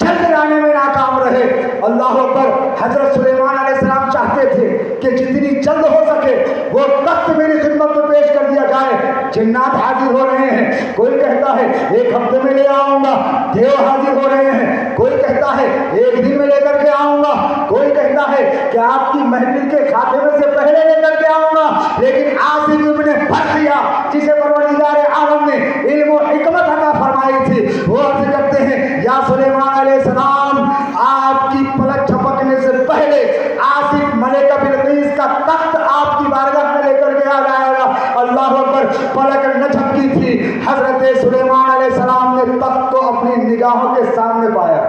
جلد لانے میں ناکام رہے۔ اللہ اکبر، حضرت سلیمان علیہ السلام چاہتے تھے کہ جتنی جلد ہو سکے وہ تخت میری خدمت میں پیش کر دیا جائے۔ جنات حاضر ہو رہے ہیں، کوئی کہتا ہے 1 ہفتے میں لے آؤں گا، دیو حاضر ہو رہے ہیں، کوئی کہتا ہے 1 دن میں لے کر کے آؤں گا، کوئی کہتا ہے کہ آپ کی محفل کے خاتمے سے پہلے لے کر کے آؤں گا۔ لیکن آصف ابن برخیہ، جسے پروردگار عالم نے علم و حکمت عطا فرمائی تھی، وہ عرض کرتے ہیں یا سلیمان علیہ السلام، آپ کی پلک جھپکنے سے پہلے آصف ملکہ بلقیس کا تخت آپ کی بارگاہ میں لے کر کے آ جائے گا۔ اللہ اکبر، پلک نہ جھپکی تھی، حضرت سلیمان علیہ السلام نے تخت کو اپنی نگاہوں کے سامنے پایا۔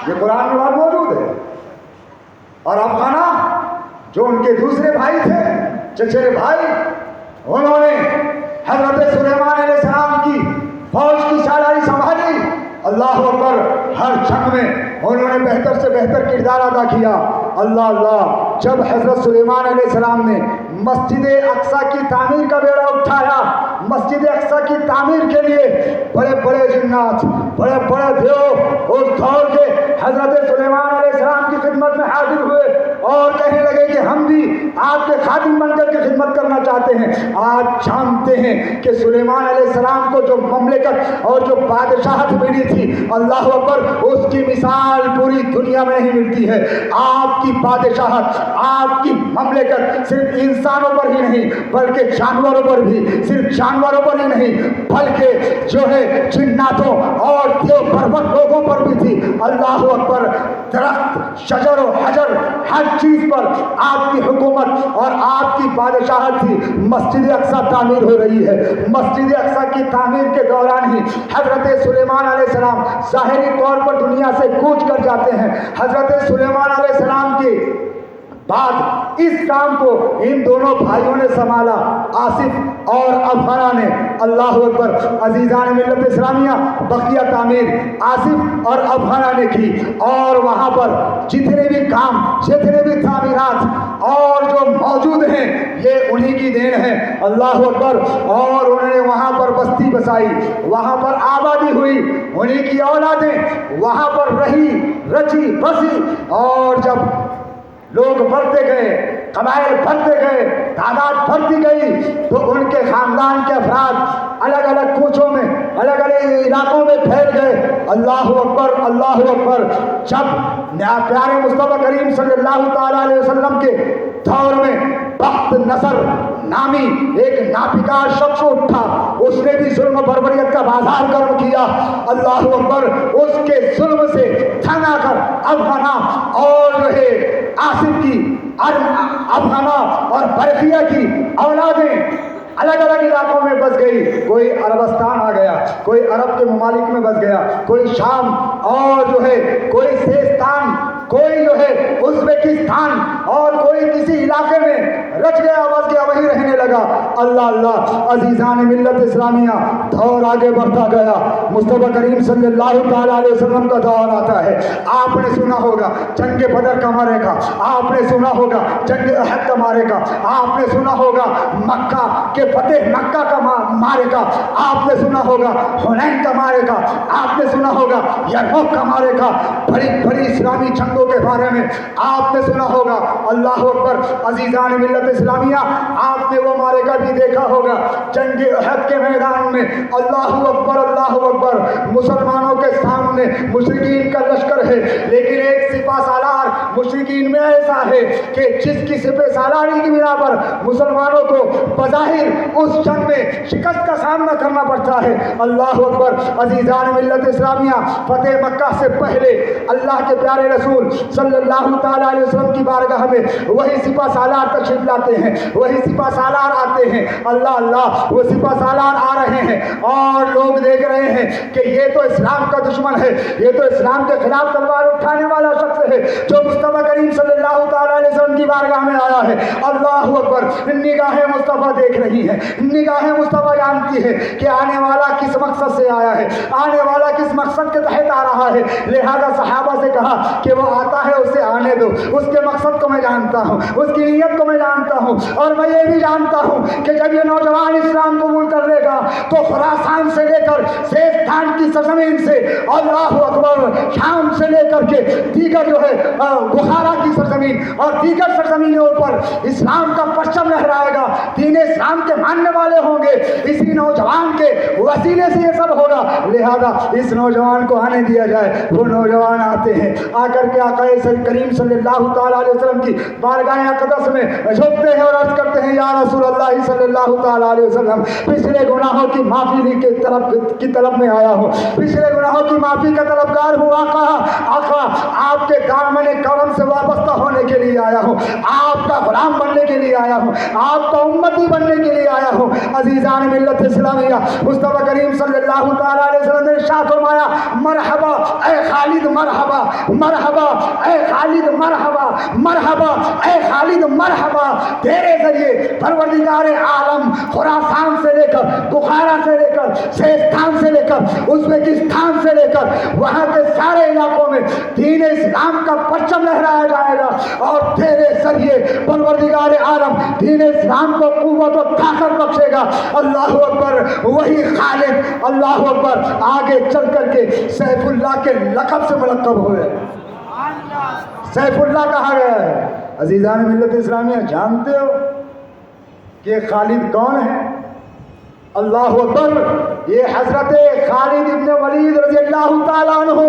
یہ قرآن میں بات موجود ہے۔ اور افغانہ جو ان کے دوسرے بھائی تھے، چچیرے بھائی، انہوں نے حضرت سلیمان علیہ السلام کی فوج کی سالاری سنبھالی۔ اللہ اکبر، ہر جنگ میں انہوں نے بہتر سے بہتر کردار ادا کیا۔ اللہ اللہ، جب حضرت سلیمان علیہ السلام نے مسجد اقصیٰ کی تعمیر کا بیڑا اٹھایا، مسجد اقصیٰ کی تعمیر کے لیے بڑے بڑے جنات، بڑے بڑے دیو اس دور کے حضرت سلیمان علیہ السلام کی خدمت میں حاضر ہوئے اور کہنے لگے کہ ہم بھی آپ کے خادم بن کر کے خدمت کرنا چاہتے ہیں۔ آپ جانتے ہیں کہ سلیمان علیہ السلام کو جو مملکت اور جو بادشاہت ملی تھی، اللہ اکبر، اس کی مثال پوری دنیا میں نہیں ملتی ہے۔ آپ کی بادشاہت، آپ کی مملکت صرف انسانوں پر ہی نہیں بلکہ جانوروں پر بھی، صرف جانوروں پر ہی نہیں بلکہ جو ہے جناتوں اور دیو پرور لوگوں پر بھی تھی۔ اللہ اکبر، درخت، شجر و حجر، ہر چیز پر آپ کی حکومت اور آپ کی بادشاہت تھی۔ مسجد اقصیٰ تعمیر ہو رہی ہے۔ مسجد اقصیٰ کی تعمیر کے دوران ہی حضرت سلیمان علیہ السلام ظاہری طور پر دنیا سے کوچ کر جاتے ہیں۔ حضرت سلیمان علیہ السلام کی بعد اس کام کو ان دونوں بھائیوں نے سنبھالا، آصف اور افغانہ نے۔ اللہ اکبر، عزیزان ملت اسلامیہ، بقیہ تعمیر آصف اور افغانہ نے کی، اور وہاں پر جتنے بھی کام، جتنے بھی تعمیرات اور جو موجود ہیں، یہ انہی کی دین ہے۔ اللہ اکبر، اور انہوں نے وہاں پر بستی بسائی، وہاں پر آبادی ہوئی، انہی کی اولادیں وہاں پر رہی، رچی بسی، اور جب لوگ بڑھتے گئے، قبائل بڑھتے گئے، تعداد بڑھتی گئی، تو ان کے خاندان کے افراد الگ الگ کوچوں میں، الگ الگ علاقوں میں پھیل گئے۔ اللہ اکبر، اللہ اکبر، جب پیارے مصطفیٰ کریم صلی اللہ تعالیٰ علیہ وسلم کے دور میں بخت نصر نامی ایک ناپکار شخص اٹھا، اس نے بھی ظلم و بربریت کا بازار گرم کیا۔ اللہ اکبر، اس کے ظلم سے تنگ آ کر افغانہ اور جو ہے آصف کی، افغانہ اور برقیہ کی اولادیں الگ الگ علاقوں میں بس گئی۔ کوئی عربستان آ گیا، کوئی عرب کے ممالک میں بس گیا، کوئی شام، اور جو ہے کوئی سیستان، کوئی جو ہے ازبکستان، اور کوئی کسی علاقے میں رچ گیا، بس گیا، وہیں رہنے لگا۔ اللہ اللہ، عزیزان ملت اسلامیہ، دور آگے بڑھتا گیا۔ مصطفیٰ کریم صلی اللہ تعالیٰ علیہ وسلم کا دور آتا ہے۔ آپ نے سنا ہوگا جنگ بدر کا معرکہ، آپ نے سنا ہوگا جنگ احد کا معرکہ، آپ نے سنا ہوگا مکہ کے فتح مکہ کا معرکہ، آپ نے سنا ہوگا حنین کا معرکہ، آپ نے سنا ہوگا یرموک کا معرکہ، بڑی بڑی اسلامی جنگوں کے بارے میں آپ نے سنا ہوگا۔ اللہ اکبر، عزیزان ملت اسلامیہ، آپ نے وہ معرکہ بھی دیکھا ہوگا جنگ احد کے میدان میں۔ اللہ اکبر، اللہ اکبر، مسلمانوں کے سامنے مشرکین کا لشکر ہے، لیکن ایک سپہ سالار مشرکین میں ایسا ہے کہ جس کی سپہ سالاری کی بنا پر مسلمانوں کو بظاہر اس جنگ میں شکست کا سامنا کرنا پڑتا ہے. اللہ اکبر. عزیزان ملت اسلامیہ، فتح مکہ سے پہلے اللہ کے پیارے رسول صلی اللہ تعالیٰ علیہ وسلم کی بارگاہ میں وہی سپہ سالار تشریف لاتے ہیں، وہی سپہ سالار آتے ہیں. اللہ اللہ، وہ سپہ سالار آ رہے ہیں اور لوگ دیکھ رہے ہیں کہ یہ تو اسلام کا دشمن ہے، یہ تو اسلام کے خلاف تلوار اٹھانے والا شخص ہے جو مصطفیٰ کریم صلی اللہ تعالیٰ علیہ وسلم کی بارگاہ میں آیا ہے. اللہ اکبر. نگاہیں مصطفیٰ دیکھ رہی ہیں، نگاہیں مصطفیٰ جانتی ہے کہ آنے والا کس مقصد سے آیا ہے، آنے والا کس مقصد کے تحت آ رہا ہے. لہذا صحابہ سے کہا کہ وہ آتا ہے اسے آنے دو، اس کے مقصد کو میں جانتا ہوں، اس کی نیت کو میں جانتا ہوں، اور میں یہ بھی جانتا ہوں کہ جب یہ نوجوان اسلام قبول کر لے گا تو خراسان سے لے کر سیستان کی سرزمین سے، اللہ اکبر، شام سے لے کر کے دیگر جو ہے بخارا کی سرزمین اور دیگر سرزمینوں پر اسلام کا پرچم لہرائے گا. دین اسلام کے ماننے والے ہوں گے. اسی نوجوان کے وسیلے سے یہ سب ہوگا. لہذا اس نوجوان کو آنے دیا جائے. وہ نوجوان آتے ہیں، آ کر کے آقا کریم صلی اللہ تعالیٰ علیہ وسلم کی بارگاہ اقدس میں جھکتے ہیں اور عرض کرتے ہیں، یا رسول اللہ صلی اللہ تعالیٰ علیہ وسلم، پچھلے گناہوں کی معافی کی طلب میں آیا ہوں، پچھلے گناہوں کی معافی کا طلبگار ہوں. آقا آپ کے دامن کرم سے وابستہ ہونے کے لیے آیا ہوں، آپ کا غلام بننے کے لیے آیا ہوں، آپ کا امتی بننے کے لیے آیا ہوں. عزیزان ملت اسلامیہ، مصطفیٰ کریم صلی اللہ تعالیٰ علیہ وسلم نے ارشاد فرمایا، مرحبا اے خالد، مرحبا مرحبا اے خالد، مرحبا مرحبا اے خالد، مرحبا. تیرے ذریعے پروردگار عالم خراسان سے لے کر، بخارا سے لے کر، سیستان سے لے کر، ازبکستان سے لے کر وہاں کے سارے علاقوں میں دین اسلام کا پرچم لہرایا جائے گا، اور تیرے ذریعے پروردگار عالم دین اسلام کو قوت و طاقت بخشے گا. اللہ اکبر. وہی خالد اللہ اکبر آگے چل کر کے سیف اللہ کے لقب سے ملقب ہوئے. سیف اللہ کہا گیا ہے. عزیزان ملت اسلامیہ، جانتے ہو کہ خالد کون ہے؟ اللہ اکبر. یہ حضرت خالد ابن ولید رضی اللہ تعالیٰ عنہ،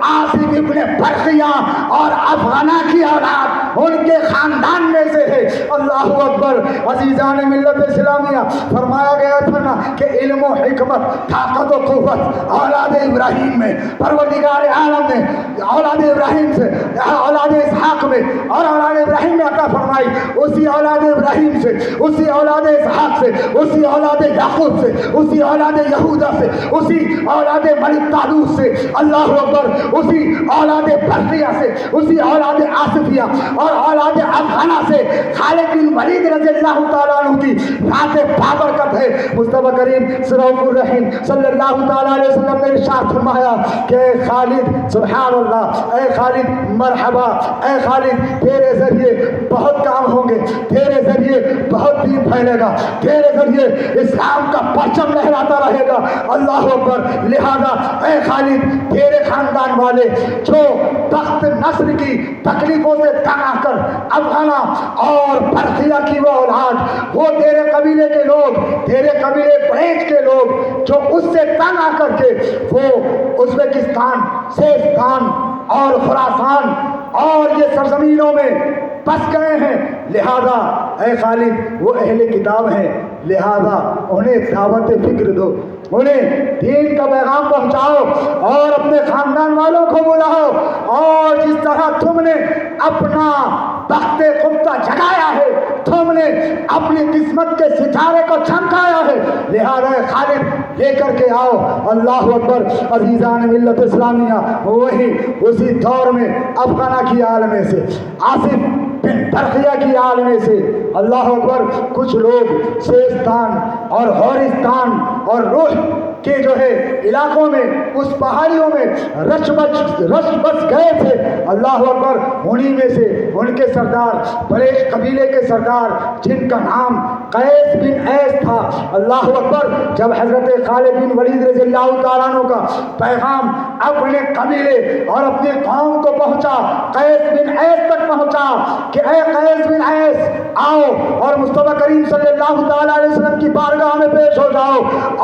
آصف ابن برقیہ اور افغانہ کی اولاد، ان کے خاندان میں سے ہے. اللہ اکبر. عزیزان ملت اسلامیہ، فرمایا گیا تھا نا کہ علم و حکمت، طاقت و قوت اولاد ابراہیم میں پروردگار عالم نے اولاد ابراہیم سے، اولاد اسحاق میں اور اولاد ابراہیم میں عطا فرمائی. اسی اولاد ابراہیم سے، اسی اولاد اسحاق سے، اسی اولاد یعقوب سے، اسی اولاد یہودا سے، اسی اولاد ملک طالوس سے، اللہ اکبر، اسی اولاد برقیہ سے، اسی اولاد آصفیہ اور اولاد افغانہ سے خالد بن ولید رضی اللہ تعالیٰ عنہ کی ذات بابرکت ہے. مصطفیٰ کریم رؤوف الرحیم صلی اللہ تعالیٰ علیہ وسلم نے ارشاد فرمایا کہ اے خالد، سبحان اللہ، اے خالد مرحبا، اے خالد تیرے ذریعے بہت کام ہوں گے، تیرے ذریعے بہت دین پھیلے گا، تیرے ذریعے اسلام کا پرچم لہراتا رہے گا. اللہ اکبر. لہذا اے خالد، تیرے خاندان والے جو تخت نصر کی تکلیفوں سے تنگ آ کر افغانہ اور برقیہ کی وہ اولاد، وہ تیرے قبیلے کے لوگ، تیرے قبیلے بریج کے لوگ جو اس سے تنگ آ کر کے وہ ازبکستان، سیستان اور خراسان اور یہ سرزمینوں میں بس گئے ہیں. لہذا اے خالد، وہ اہل کتاب ہیں، لہذا انہیں دعوت فکر دو، انہیں دین کا پیغام پہنچاؤ اور اپنے خاندان والوں کو بلاؤ. اور جس طرح تم نے اپنا بخت خفتہ جگایا ہے، تم نے اپنی قسمت کے ستارے کو چمکایا ہے، لہذا خالد لے کر کے آؤ. اللہ اکبر. عزیزان ملت اسلامیہ، وہی اسی دور میں افغانہ کی عالم سے، آصف بن برقیہ کی عالم سے، اللہ اکبر، کچھ لوگ سیستان اور ہورستان اور روح کے جو ہے علاقوں میں، اس پہاڑیوں میں رش بس گئے تھے. اللہ اکبر. انہی میں سے ان کے سردار، بریش قبیلے کے سردار جن کا نام قیس بن ایس تھا، اللہ اکبر، جب حضرت خالد بن ولید رضی اللہ تعالیٰ عنہ کا پیغام اپنے قبیلے اور اپنے قوم کو پہنچا، قیس بن ایس تک پہنچا کہ اے قیس بن ایس، آؤ اور مصطفیٰ کریم صلی اللہ تعالیٰ علیہ وسلم کی بارگاہ میں پیش ہو جاؤ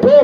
2,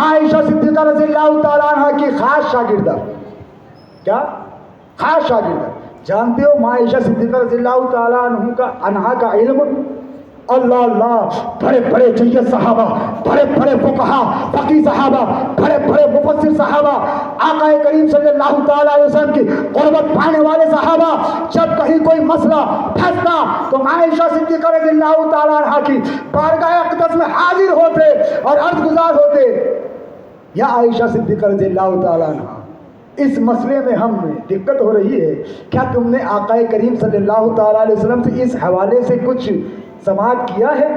عائشہ صدیقہ رضی اللہ تعالیٰ عنہ کی خاص شاگردہ. کیا خاص شاگردہ. جانتے ہو عائشہ صدیقہ رضی اللہ تعالیٰ عنہ کا علم؟ اللہ اللہ، بڑے بڑے جید صحابہ، بڑے بڑے فقہا فقی صحابہ، بڑے بڑے مفسر صحابہ، آقا کریم صلی اللہ تعالیٰ علیہ وسلم کی قربت پانے والے صحابہ، جب کہیں کوئی مسئلہ پھنستا تو عائشہ صدیقہ رضی اللہ تعالیٰ عنہ کی بارگاہ اقدس میں حاضر ہوتے اور عرض گزار ہوتے، یا عائشہ صدیقہ رضی اللہ تعالیٰ عنہ، اس مسئلے میں ہمیں دقت ہو رہی ہے، کیا تم نے آقا کریم صلی اللہ تعالیٰ علیہ وسلم سے اس حوالے سے کچھ سماعت کیا ہے؟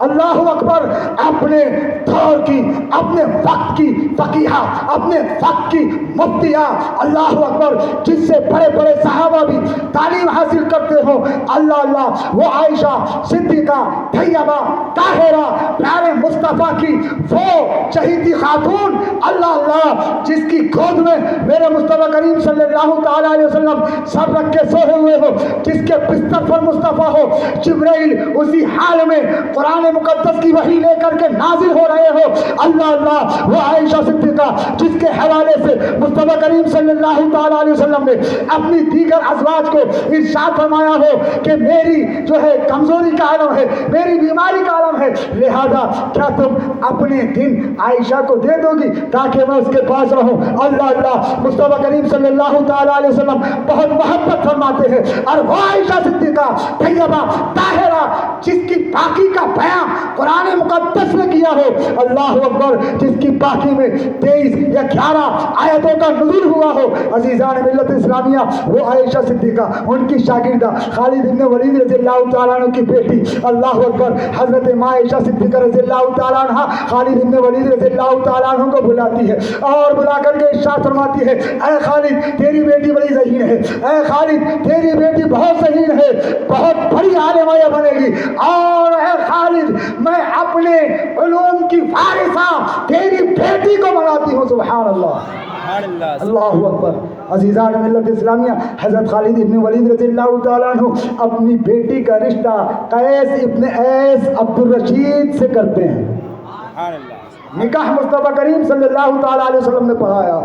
اللہ اکبر. اپنے دور کی، اپنے وقت کی فقیہہ، اپنے وقت کی مفتیہ، اللہ اکبر، جس سے بڑے بڑے صحابہ بھی تعلیم حاصل کرتے ہوں، اللہ اللہ، وہ عائشہ صدیقہ طیبہ طاہرہ پیارے مصطفیٰ کی وہ چہیتی خاتون، اللہ اللہ، جس کی گود میں میرے مصطفیٰ کریم صلی اللہ تعالیٰ علیہ وسلم سر رکھ کے سوئے ہوئے ہو، جس کے بستر پر مصطفیٰ ہو، جبرائیل اسی حال میں قرآن مقدس کی وحی لے کر کے نازل ہو رہے ہو، اللہ اللہ، وہ عائشہ صدیقہ جس کے حوالے سے مصطفیٰ کریم صلی اللہ تعالیٰ علیہ وسلم نے اپنی دیگر ازواج کو ارشاد فرمایا ہو کہ میری جو ہے کمزوری کا عالم ہے، میری بیماری کا عالم ہے، لہذا کیا تم اپنے دن عائشہ کو دے دو گی تاکہ میں اس کے پاس رہوں؟ اللہ اللہ، مصطفیٰ کریم صلی اللہ تعالیٰ علیہ وسلم بہت محبت فرماتے ہیں، اور وہ عائشہ صدیقہ طیبہ طاہرہ جس کی پاکی کا بیان قرآن مقدس نے کیا ہو، اللہ اکبر، جس کی پاکی میں 23 یا 11 آیتوں کا نزول ہوا ہو، عزیزان ملت اسلامیہ، وہ عائشہ صدیقہ، ان کی شاگردہ خالد بن ولید رضی اللہ تعالیٰ عنہ کی بیٹی، اللہ اکبر، حضرت عائشہ صدیقہ رضی اللہ تعالیٰ عنہ خالد بن ولید رضی اللہ تعالیٰ عنہ کو بلاتی ہے اور بلا کر کے ارشاد فرماتی ہے، اے خالد تیری بیٹی بڑی ذہین ہے، اے خالد تیری بیٹی بہت ذہین ہے، بہت بڑی عالمہ بنے گی، اور اے خالد میں اپنے علوم کی فارسہ تیری بیٹی کو بناتی ہوں. سبحان اللہ، اللہ اکبر. عزیزان ملت اسلامیہ، حضرت خالد ابن ولید رضی اللہ تعالیٰ عنہ اپنی بیٹی کا رشتہ قیس ابن ایس عبد الرشید سے کرتے ہیں. نکاح مصطفیٰ کریم صلی اللہ تعالیٰ علیہ وسلم نے پڑھایا.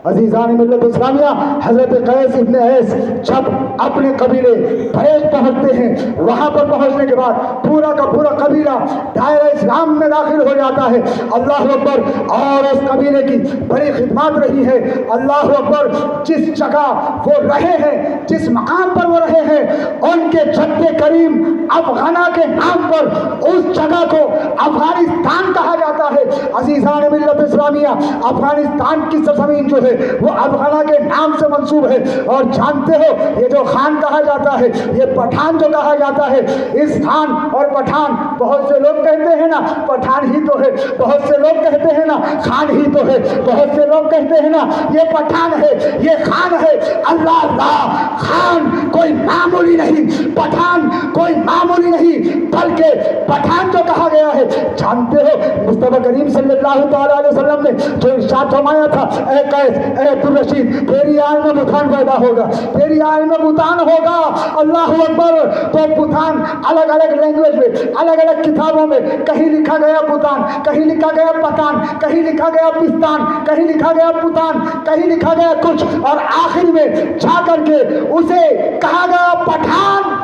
عزیزان ملت اسلامیہ، حضرت قیس ابن ایس جب اپنے قبیلے بھیج پہنچتے ہیں، وہاں پر پہنچنے کے بعد پورا کا پورا قبیلہ دائرہ اسلام میں داخل ہو جاتا ہے، اللہ اکبر، اور اس قبیلے کی بڑی خدمات رہی ہے، اللہ اکبر. جس جگہ وہ رہے ہیں، جس مقام پر وہ رہے ہیں، ان کے جد کریم افغانہ کے نام پر اس جگہ کو افغانستان کہا جاتا ہے. عزیزان ملت اسلامیہ، افغانستان کی سرزمین جو ہے وہ افغانہ کے نام سے منسوب ہے، اور جانتے ہو یہ جو خان کہا جاتا ہے، یہ پٹھان جو کہا جاتا ہے، اس خان اور پٹھان، بہت سے لوگ کہتے ہیں نا پٹھان ہی تو ہے، بہت سے لوگ کہتے ہیں نا خان ہی تو ہے، بہت سے لوگ کہتے ہیں نا یہ پٹھان ہے، یہ خان ہے. اللہ اللہ، خان کوئی معمولی نہیں، پٹھان کوئی معمولی نہیں، بلکہ پٹھان جو کہا گیا ہے، جانتے ہو مصطفیٰ کریم صلی اللہ تعالیٰ علیہ وسلم نے جو ارشاد فرمایا تھا، اے قیس، اے عبد الرشید، تیری آئین میں بتان پیدا ہوگا، تیری آئین میں بتان ہوگا، اللہ اکبر. تو بتان الگ الگ لینگویج میں، الگ الگ کتابوں میں، کہیں لکھا گیا بتان، کہیں لکھا گیا پتان، کہیں لکھا گیا پستان، کہیں لکھا گیا پتان، کہیں لکھا گیا کچھ، اور آخر میں جا کر کے اسے کہا گیا پٹھان.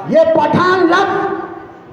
یہ پٹھان لفظ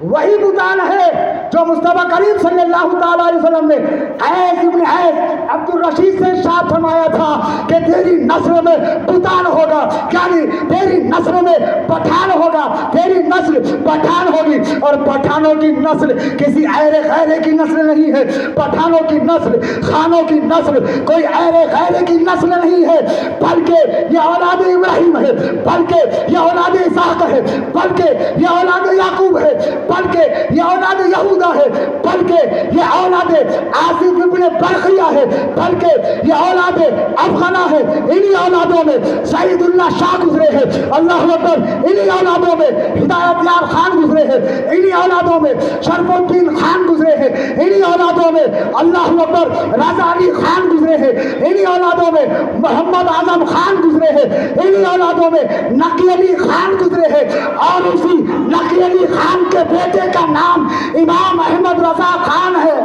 وہی بتان ہے جو مصطفیٰ کریم صلی اللہ تعالیٰ علیہ وسلم نے قیس ابن ایس عبد الرشید سے ارشاد فرمایا تھا کہ تیری نسل میں بتان ہوگا، یعنی تیری نسل میں پٹھان ہوگا، تیری نسل پٹھان ہوگی. اور پٹھانوں کی نسل کسی ایرے خیرے کی نسل نہیں ہے، پٹھانوں کی نسل، خانوں کی نسل کوئی ایرے خیرے کی نسل نہیں ہے، بلکہ یہ اولاد ابراہیم ہے، بلکہ یہ اولاد اسحاق ہے، بلکہ یہ اولاد یعقوب ہے، بلکہ یہ اولاد یہودا ہے، بلکہ یہ اولاد آصف ابن برخیہ ہے، بلکہ یہ اولاد افغانہ ہے. انہی اولادوں میں سعید اللہ شاہ گزرے ہیں، اللہ اکبر. انہی اولادوں میں ہدایت یار خان گزرے ہیں، انہی اولادوں میں شرف الدین خان گزرے ہیں، انہی اولادوں میں اللہ اکبر رضا علی خان گزرے ہیں، انہی اولادوں میں محمد اعظم خان گزرے ہیں، انہی اولادوں میں نقی علی خان گزرے ہیں، اور اسی نقی علی خان کے بیٹے کا نام امام احمد رضا خان ہے.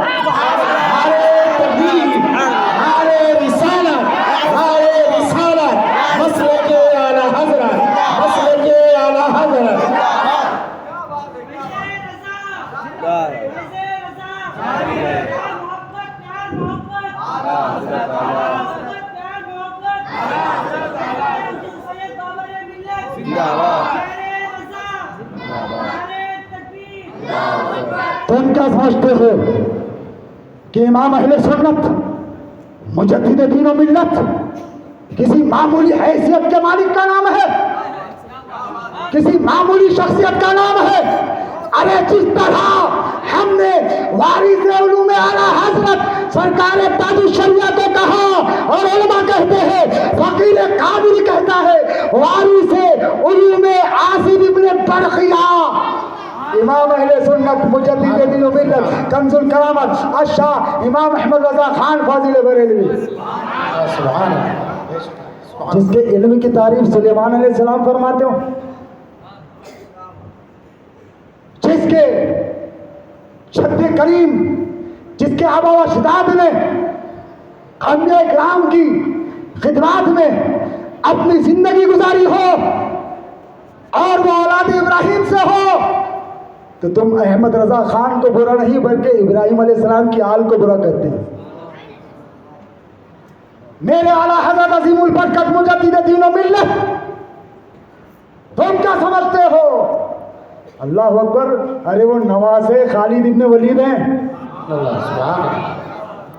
سمجھتے ہو کہ امام اہل سنت مجدد دین و ملت کسی معمولی حیثیت کے مالک کا نام ہے؟ کسی معمولی شخصیت کا نام ہے؟ ارے جس طرح ہم نے وارث علوم اعلیٰ حضرت سرکار تاج الشریعہ کو کہا اور علماء کہتے ہیں، فقیر قادری کہتا ہے وارث علوم عاصم ابن برقیہ، امام اہل سنت مجدد دین و ملت کنز الکرامت الشاہ امام احمد رضا خان فاضل بریلوی، سبحان اللہ، جس کے علم کی تعریف سلیمان علیہ السلام فرماتے ہو، جس کے چھت کریم، جس کے آبا و اجداد نے انبیاء کرام کی خدمات میں اپنی زندگی گزاری ہو اور وہ اولاد ابراہیم سے ہو، تو تم احمد رضا خان کو برا نہیں بلکہ ابراہیم علیہ السلام کی آل کو برا کرتے ہیں۔ میرے اعلیٰ حضرت عظیم البرکت مجدد دین و ملت، تم کیا سمجھتے ہو؟ اللہ اکبر، ارے وہ نواز خالد ابن ولید ہیں،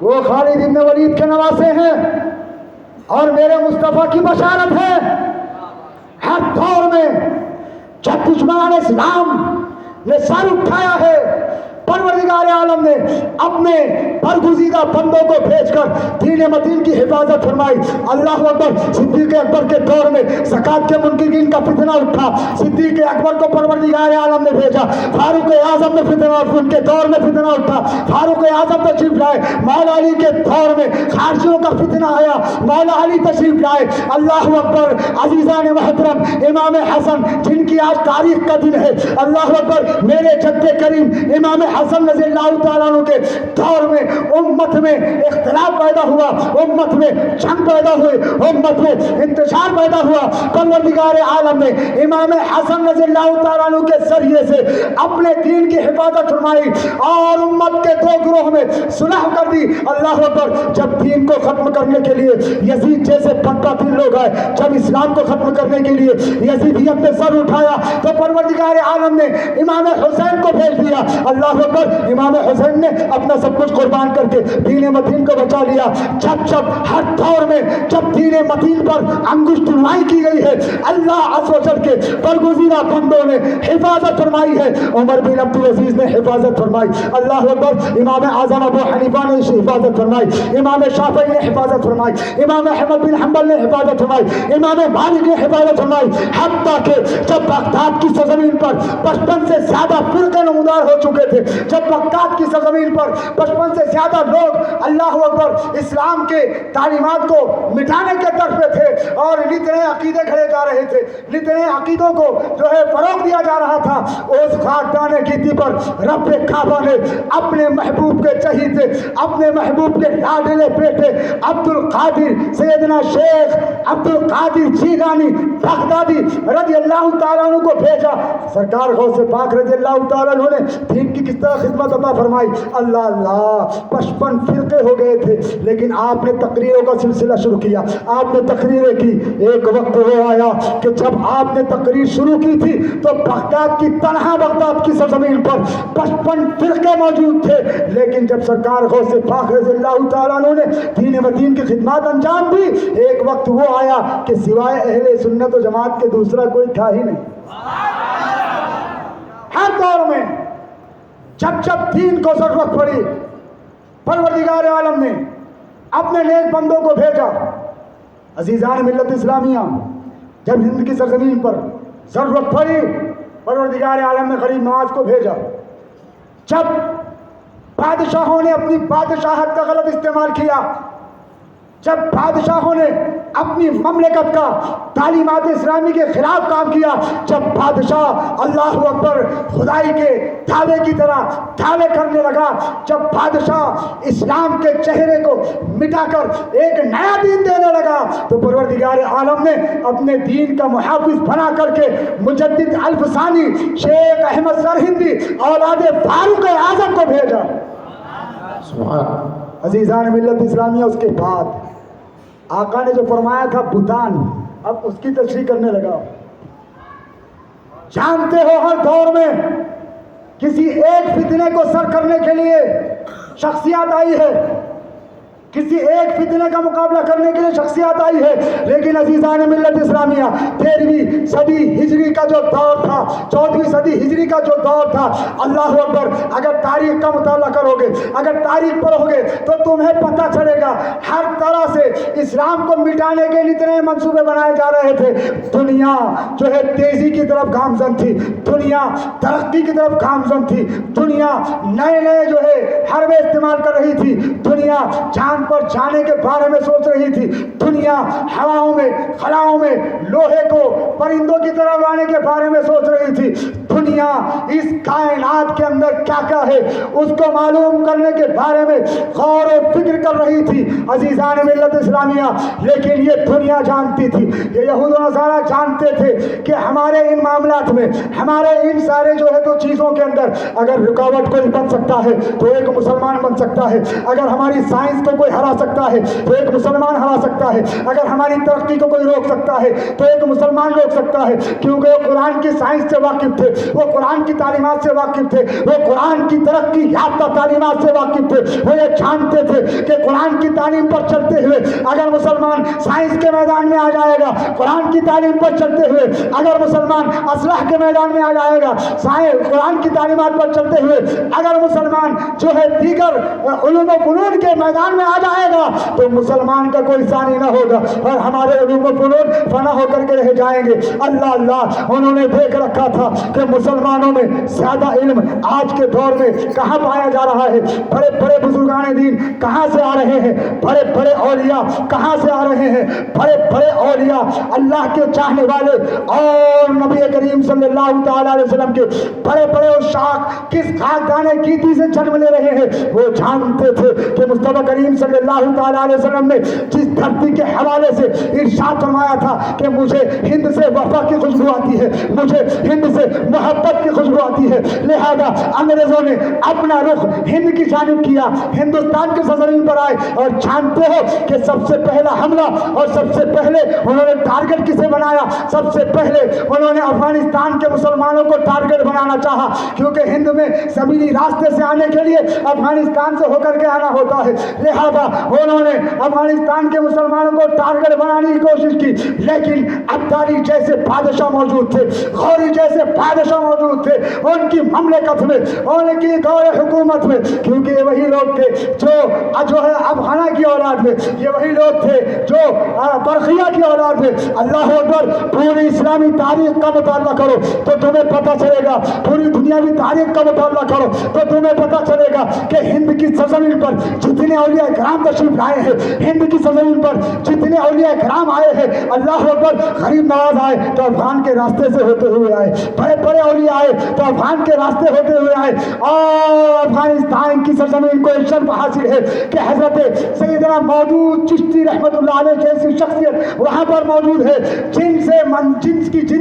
وہ خالد ابن ولید کے نواسے ہیں اور میرے مصطفیٰ کی بشارت ہے۔ ہر دور میں جب دشمنان اسلام نے سر اٹھایا ہے، پروردگار عالم نے اپنے برگزیدہ بندوں کو بھیج کر دین متین کی حفاظت فرمائی۔ اللہ اکبر، صدیق اکبر کے دور میں زکوٰۃ کے منکرین کا فتنہ اٹھا، صدیق اکبر کو پروردگار عالم نے بھیجا۔ فاروق اعظم میں فتنہ، ان کے دور میں فتنہ اٹھا، فاروق اعظم تشریف لائے۔ مولا علی کے دور میں خارجیوں کا فتنہ آیا، مولا علی تشریف لائے۔ اللہ اکبر، عزیزان محترم، امام حسن جن کی آج تاریخ کا دن ہے، اللہ اکبر، میرے جد کریم امام حسن رضی اللہ تعالیٰ عنہ کے دور میں امت میں اختلاف پیدا ہوا، امت میں جنگ پیدا ہوئی، امت میں انتشار پیدا ہوا۔ پروردگار عالم نے امام حسن رضی اللہ تعالیٰ عنہ کے ذریعے سے اپنے دین کی حفاظت فرمائی اور امت کے دو گروہ میں صلح کر دی۔ اللہ اکبر، جب دین کو ختم کرنے کے لیے یزید جیسے پکا دین لوگ آئے، جب اسلام کو ختم کرنے کے لیے یزیدیت نے سر اٹھایا، تو پروردگار عالم نے امام حسین کو بھیج دیا۔ اللہ اکبر، امام حسین نے اپنا سب کچھ قربان کر کے دین متین کو بچا لیا۔ جب ہر دور میں جب دین متین پر انگشت نمائی کی گئی ہے، اللہ عز و جل کے برگزیدہ بندوں نے حفاظت فرمائی ہے۔ عمر بن عبدالعزیز نے حفاظت فرمائی، اللہ اکبر، امام اعظم ابو حنیفہ نے حفاظت فرمائی، امام شافعی نے حفاظت فرمائی، امام احمد بن حنبل نے حفاظت فرمائی، امام مالک نے حفاظت فرمائی، حتیٰ کہ جب بغداد کی سرزمین پر 55 سے زیادہ فرقے نمودار ہو چکے تھے، جب بغداد کی سرزمین پر 55 سے زیادہ لوگ اللہ اکبر اسلام کے تعلیمات کو مٹانے کے طرف پہ تھے اور نت نئے عقیدے کھڑے جا رہے تھے، نت نئے عقیدوں کو جو ہے فروغ دیا جا رہا تھا، اس خاکدان گیتی پر رب کعبہ نے اپنے محبوب کے چہیتے، اپنے محبوب کے لاڈلے بیٹے عبد القادر، سیدنا شیخ عبد القادر جیلانی بغدادی رضی اللہ تعالیٰ عنہ کو بھیجا۔ سرکار غوث پاک رضی اللہ تعالیٰ عنہ نے دین کی کس طرح خدمت عطا فرمائی۔ اللہ اللہ، 55 فرقے ہو گئے تھے، لیکن آپ نے تقریروں کا سلسلہ شروع کیا، آپ نے تقریریں کی۔ ایک وقت وہ آیا کہ جب آپ نے تقریر شروع کی تھی تو بغداد کی تنہا بغداد کی سرزمین پر 55 فرقے موجود تھے، لیکن جب سرکار غوث پاک رضی اللہ تعالیٰ عنہ نے دین متین کی خدمات انجام دی، ایک وقت وہ آیا کہ سوائے اہل سنت و جماعت کے دوسرا کوئی تھا ہی نہیں۔ ہر دور میں جب دین کو ضرورت پڑی، پروردگار عالم نے اپنے نیک بندوں کو بھیجا۔ عزیزان ملت اسلامیہ، جب ہند کی سرزمین پر ضرورت پڑی، پروردگار عالم نے غریب نواز کو بھیجا۔ جب بادشاہوں نے اپنی بادشاہت کا غلط استعمال کیا، جب بادشاہوں نے اپنی مملکت کا تعلیمات اسلامی کے خلاف کام کیا، جب بادشاہ اللہ اکبر خدائی کے دعوے کی طرح دعوے کرنے لگا، جب بادشاہ اسلام کے چہرے کو مٹا کر ایک نیا دین دینے لگا، تو پروردگار عالم نے اپنے دین کا محافظ بنا کر کے مجدد الفسانی شیخ احمد سرہندی اولاد فاروق اعظم کو بھیجا۔ عزیزان ملت اسلامیہ، اس کے بعد آقا نے جو فرمایا تھا بتان، اب اس کی تشریح کرنے لگا۔ جانتے ہو ہر دور میں کسی ایک فتنے کو سر کرنے کے لیے شخصیات آئی ہے، کسی ایک فتنے کا مقابلہ کرنے کے لیے شخصیات آئی ہے، لیکن عزیزان ملت اسلامیہ 13ویں صدی ہجری کا جو دور تھا، 14ویں صدی ہجری کا جو دور تھا، اللہ اکبر، اگر تاریخ کا مطالعہ کرو گے، اگر تاریخ پڑھو گے تو تمہیں پتہ چلے گا ہر طرح سے اسلام کو مٹانے کے اتنے منصوبے بنائے جا رہے تھے۔ دنیا جو ہے تیزی کی طرف گامزن تھی، دنیا ترقی کی طرف گامزن تھی، دنیا نئے نئے جو ہے حربے استعمال کر رہی تھی، دنیا جان پر جانے کے بارے میں سوچ رہی تھی، دنیا ہواؤں میں خلاؤں میں لوہے کو پرندوں کی طرح لانے کے بارے میں سوچ رہی تھی، دنیا اس کائنات کے اندر کیا کیا ہے اس کو معلوم کرنے کے بارے میں غور و فکر کر رہی تھی عزیزان ملت اسلامیہ۔ لیکن یہ دنیا جانتی تھی، یہ یہود و نصارہ جانتے تھے کہ ہمارے ان معاملات میں، ہمارے ان سارے جو ہے تو چیزوں کے اندر اگر رکاوٹ کوئی بن سکتا ہے تو ایک مسلمان بن سکتا ہے، اگر ہماری سائنس کو کوئی ہرا سکتا ہے تو ایک مسلمان ہرا سکتا ہے، اگر ہماری ترقی کو کوئی روک سکتا ہے تو ایک مسلمان روک سکتا ہے، کیونکہ وہ قرآن کی سائنس سے واقف تھے، وہ قرآن کی تعلیمات سے واقف تھے، وہ قرآن کی ترقی یافتہ تعلیمات سے واقف تھے، وہ یہ جانتے تھے کہ قرآن کی تعلیم پر چلتے ہوئے اگر مسلمان سائنس کے میدان میں آ جائے گا، قرآن کی تعلیم پر چلتے ہوئے اگر مسلمان اسلحہ کے میدان میں آ جائے گا، قرآن کی تعلیمات پر چلتے ہوئے اگر مسلمان جو ہے دیگر علوم و فنون کے میدان میں آ جائے گا تو مسلمان کا کوئی ثانی نہ ہوگا اور ہمارے علوم و فنون فنا ہو کر کے رہ جائیں گے۔ اللہ اللہ، انہوں نے دیکھ رکھا تھا کہ مسلمانوں میں زیادہ علم آج کے دور میں کہاں پایا جا رہا ہے، بڑے بڑے بزرگان دین کہاں سے آ رہے ہیں، بڑے بڑے اولیاء کہاں سے آ رہے ہیں، بڑے بڑے اولیاء اللہ کے چاہنے والے اور نبی کریم صلی اللہ تعالی علیہ وسلم کے بڑے بڑے عشاق کس خاکدان گیتی سے جنم لے رہے ہیں۔ وہ جانتے تھے کہ مصطفیٰ کریم صلی اللہ تعالی علیہ وسلم نے جس دھرتی کے حوالے سے ارشاد فرمایا تھا کہ مجھے ہند سے وفا کی خوشبو آتی ہے، مجھے ہند سے محبت کی خوشبو آتی ہے، لہذا انگریزوں نے اپنا رخ ہند کی جانب کیا، ہندوستان کی سرزمین پر آئے اور جانتے ہو کہ سب سے پہلا حملہ اور سب سے پہلے انہوں نے ٹارگٹ کسے بنایا؟ سب سے پہلے انہوں نے افغانستان کے مسلمانوں کو ٹارگٹ بنانا چاہا، کیونکہ ہند میں زمینی راستے سے آنے کے لیے افغانستان سے ہو کر کے آنا ہوتا ہے، لہذا انہوں نے افغانستان کے مسلمانوں کو ٹارگٹ بنانے کی کوشش کی، لیکن عبدالی جیسے بادشاہ موجود تھے، غوری جیسے بادشاہ موجود تھے ان کی مملکت میں، ان کی دور حکومت میں، کیونکہ یہ وہی لوگ تھے جو ہے افغانہ کی اولاد میں، یہ وہی لوگ تھے جو برقیہ کی اولاد میں۔ اللہ اکبر، پوری اسلامی تاریخ کا مطالعہ کرو تو تمہیں پتہ چلے گا، پوری دنیاوی تاریخ کا مطالعہ کرو تو تمہیں پتہ چلے گا کہ ہند کی سرزمین پر جتنے اولیاء کرام تشریف لائے ہیں، ہند کی سرزمین پر جتنے اولیاء کرام آئے ہیں، اللہ اکبر، غریب نواز آئے تو افغان کے راستے سے ہوتے ہوئے آئے، بڑے بڑے اولیاء آئے تو افغان کے راستے ہوتے ہوئے آئے، اور افغانستان کی سرزمین کو ایک شرف حاصل ہے کہ حضرت سیدنا مودود چشتی رحمت اللہ علیہ جیسی شخصیت وہاں پر موجود ہے جن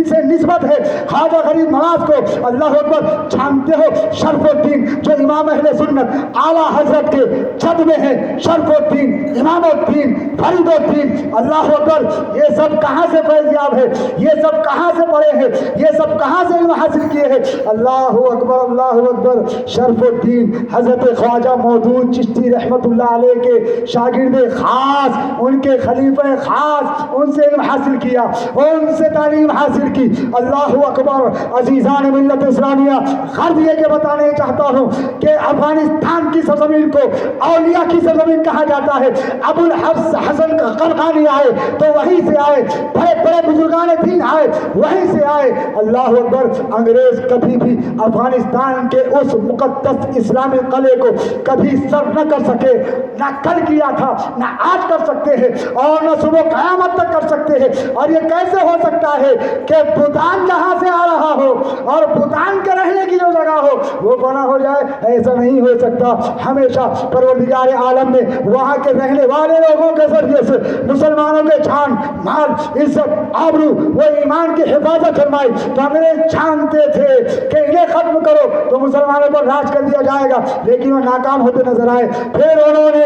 سے نسبت ہے خواجہ غریب نواز کو۔ اللہ اکبر، جانتے ہو شرف الدین جو امام اہل سنت اعلیٰ حضرت کے جد میں ہے، شرف الدین، امام الدین، فرید الدین، اللہ اکبر، یہ سب کہاں سے فیض یاب ہے، یہ سب کہاں سے پڑھے ہیں، یہ سب کہاں سے علم حاصل کیے ہیں؟ اللہ اکبر، اللہ اکبر، شرف الدین حضرت خواجہ مودود چشتی رحمت اللہ علیہ کے شاگرد خاص، ان کے خلیفہ خاص، ان سے علم حاصل کیا، ان سے تعلیم حاصل کی۔ اللہ اکبر، عزیزان ملت اسلامیہ، غرض یہ کہ بتانے چاہتا ہوں کہ افغانستان کی سرزمین کو اولیاء کی سرزمین کہا جاتا ہے۔ ابو الحفظ حسن قرقانی آئے تو وہیں سے آئے، بڑے بڑے بزرگان دین آئے وہیں سے آئے۔ اللہ اکبر، انگریز کبھی بھی افغانستان کے اس مقدس اسلامی قلعے کو کبھی سر نہ کر سکے، نہ کل کیا تھا، نہ آج کر سکتے ہیں، اور نہ صبح قیامت تک کر سکتے ہیں۔ اور یہ کیسے ہو سکتا ہے کہ بھوتان جہاں سے آ رہا ہو اور بھوتان کے رہنے کی جو جگہ ہو وہ بنا ہو جائے؟ ایسا نہیں ہو سکتا۔ ہمیشہ پروردگار عالم نے وہاں کے رہنے والے لوگوں کے ذریعے سے مسلمانوں کے جان، مال، عزت، آبرو و ایمان کی حفاظت فرمائی۔ تو انگریز جانتے تھے کہ انہیں ختم کرو تو مسلمانوں پر راج کر دیا جائے گا، لیکن وہ ناکام ہوتے نظر آئے۔ پھر انہوں نے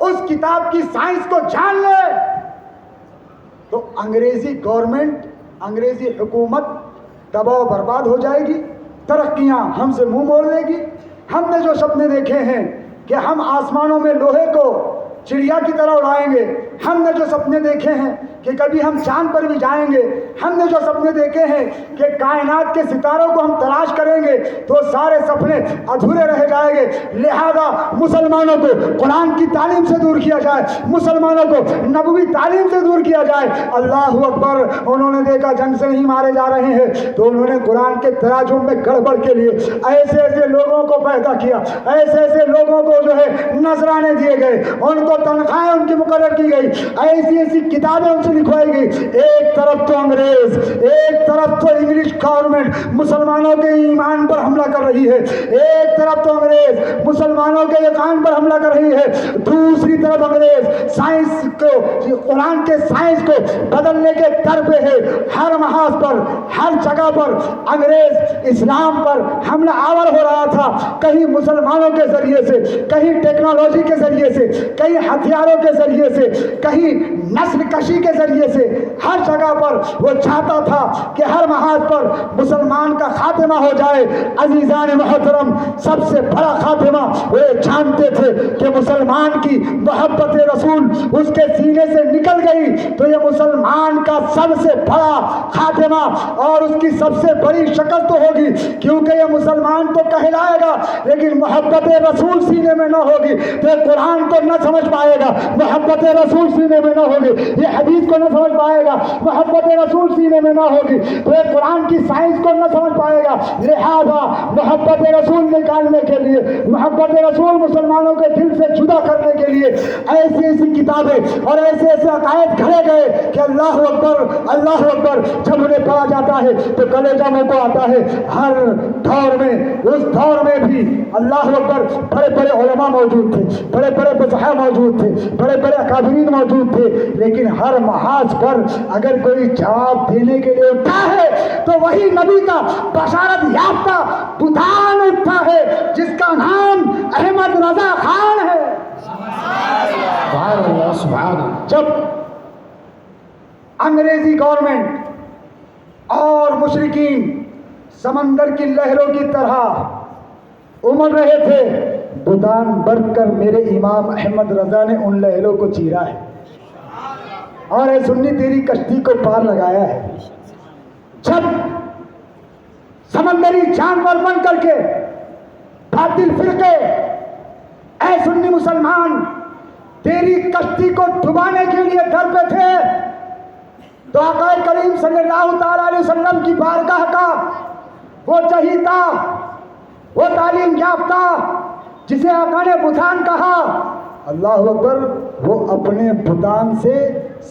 اس کتاب کی سائنس کو جان لے تو انگریزی گورنمنٹ، انگریزی حکومت تباہ و برباد ہو جائے گی، ترقیاں ہم سے منہ موڑ لے گی۔ ہم نے جو سپنے دیکھے ہیں کہ ہم آسمانوں میں لوہے کو چڑیا کی طرح اڑائیں گے، ہم نے جو سپنے دیکھے ہیں کہ کبھی ہم چاند پر بھی جائیں گے، ہم نے جو سپنے دیکھے ہیں کہ کائنات کے ستاروں کو ہم تلاش کریں گے، تو سارے سپنے ادھورے رہ جائیں گے۔ لہذا مسلمانوں کو قرآن کی تعلیم سے دور کیا جائے، مسلمانوں کو نبوی تعلیم سے دور کیا جائے۔ اللہ اکبر۔ انہوں نے دیکھا جنگ سے نہیں مارے جا رہے ہیں تو انہوں نے قرآن کے تراجم میں گڑبڑ کے لیے ایسے ایسے لوگوں کو پیدا کیا، ایسے ایسے لوگوں کو جو ہے نذرانے دیے گئے، ان کو تنخواہیں ان کی مقرر کی گئی، ایسی ایسی کتابیں ان سے لکھوائی گئی۔ ایک طرف تو انگریز، ایک طرف تو انگلش گورنمنٹ مسلمانوں کے ایمان پر حملہ کر رہی ہے، ایک طرف تو انگریز مسلمانوں کے یقین پر حملہ کر رہی ہے، دوسری طرف انگریز سائنس کو، قرآن کے سائنس کو بدلنے کے در پہ ہے۔ ہر محاذ پر، ہر جگہ پر انگریز اسلام پر حملہ آور ہو رہا تھا، کہیں مسلمانوں کے ذریعے سے، کہیں ٹیکنالوجی کے ذریعے سے، کہیں ہتھیاروں کے ذریعے سے، کہیں نسل کشی کے ذریعے سے، ہر جگہ پر وہ چاہتا تھا کہ ہر محاذ پر مسلمان کا خاتمہ ہو جائے۔ عزیزان محترم، سب سے بڑا خاتمہ وہ جانتے تھے کہ مسلمان کی محبت رسول اس کے سینے سے نکل گئی تو یہ مسلمان کا سب سے بڑا خاتمہ اور اس کی سب سے بڑی شکست ہوگی، کیونکہ یہ مسلمان تو کہلائے گا لیکن محبت رسول سینے میں نہ ہوگی تو یہ قرآن کو نہ سمجھ پائے گا، محبت رسول سینے میں نہ ہوگی یہ حدیث کو نہ سمجھ پائے گا، محبت رسول سینے میں نہ ہوگی تو یہ قرآن کی سائنس کو نہ سمجھ پائے گا۔ لہذا محبت رسول نکالنے کے لیے، محبت رسول مسلمانوں کے دل سے جدا کرنے کے لیے ایسی ایسی کتابیں اور ایسے ایسے عقائد گھڑے گئے کہ اللہ اکبر، اللہ اکبر جب انہیں پڑھا جاتا ہے تو کلیجہ منہ کو آتا ہے۔ ہر دور میں، اس دور میں بھی اللہ اکبر بڑے بڑے علماء موجود تھے، بڑے بڑے فقہاء موجود تھے، بڑے بڑے اکابرین موجود تھے، لیکن ہر محاذ پر اگر کوئی جواب دینے کے لیے اٹھا ہے تو وہی نبی کا بشارت یافتہ بتان اٹھا ہے جس کا نام احمد رضا خان ہے۔ سبحان اللہ، سبحان اللہ۔ جب انگریزی گورنمنٹ اور مشرکین سمندر کی لہروں کی طرح امڑ رہے تھے، بتان برت کر میرے امام احمد رضا نے ان لہروں کو چیرا ہے اور اے سنی تیری کشتی کو پار لگایا ہے۔ جب سمندری جانور بن کر کے باطل فرقے اے سنی مسلمان تیری کشتی کو ڈبانے کے لیے در پہ تھے تو آقا کریم صلی اللہ تعالی علیہ وسلم کی بارگاہ کا وہ چہیتا، وہ تعلیم یافتہ جسے آقا نے بتان کہا، اللہ اکبر، وہ اپنے بتان سے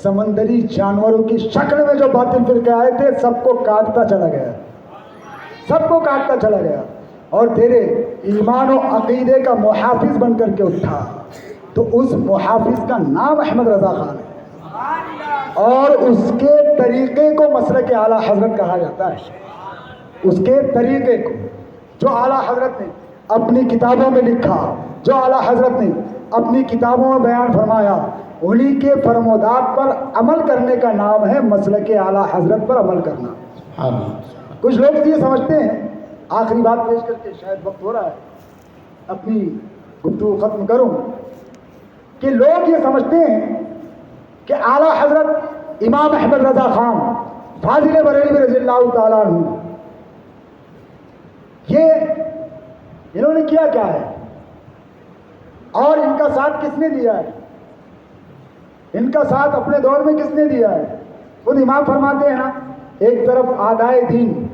سمندری جانوروں کی شکل میں جو باطل فرقے آئے تھے سب کو کاٹتا چلا گیا، سب کو کاٹتا چلا گیا، اور تیرے ایمان و عقیدے کا محافظ بن کر کے اٹھا تو اس محافظ کا نام احمد رضا خان ہے اور اس کے طریقے کو مسلک اعلیٰ حضرت کہا جاتا ہے۔ اس کے طریقے کو جو اعلیٰ حضرت نے اپنی کتابوں میں لکھا، جو اعلیٰ حضرت نے اپنی کتابوں میں بیان فرمایا، انہی کے فرمودات پر عمل کرنے کا نام ہے مسلک اعلیٰ حضرت پر عمل کرنا۔ کچھ لوگ یہ سمجھتے ہیں، آخری بات پیش کر کے شاید وقت ہو رہا ہے اپنی گفتگو ختم کروں، کہ لوگ یہ سمجھتے ہیں کہ اعلیٰ حضرت امام احمد رضا خان فاضل بریلوی رضی اللہ تعالیٰ عنہ یہ انہوں نے کیا کیا ہے اور ان کا ساتھ کس نے دیا ہے، ان کا ساتھ اپنے دور میں کس نے دیا ہے؟ خود امام فرماتے ہیں نا، ایک طرف آدائے دین،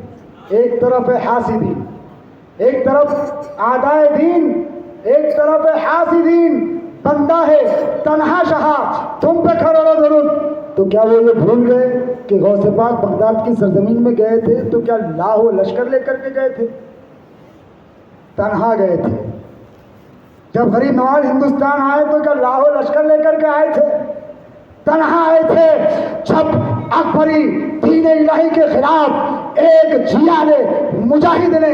ایک طرف ہے حاسدین، ایک طرف آدائے دین، ایک طرف ہے حاسدین، بندہ ہے تنہا شہا تم پہ کروڑوں درود۔ تو کیا وہ یہ بھول گئے کہ غوث پاک بغداد کی سرزمین میں گئے تھے تو کیا لاہو لشکر لے کر کے گئے تھے؟ تنہا گئے تھے۔ جب غریب نواز ہندوستان آئے تو کیا لاہو لشکر لے کر کے آئے تھے؟ تنہا آئے تھے۔ جب اکبری دین الہی کے خلاف ایک جیا نے، مجاہد نے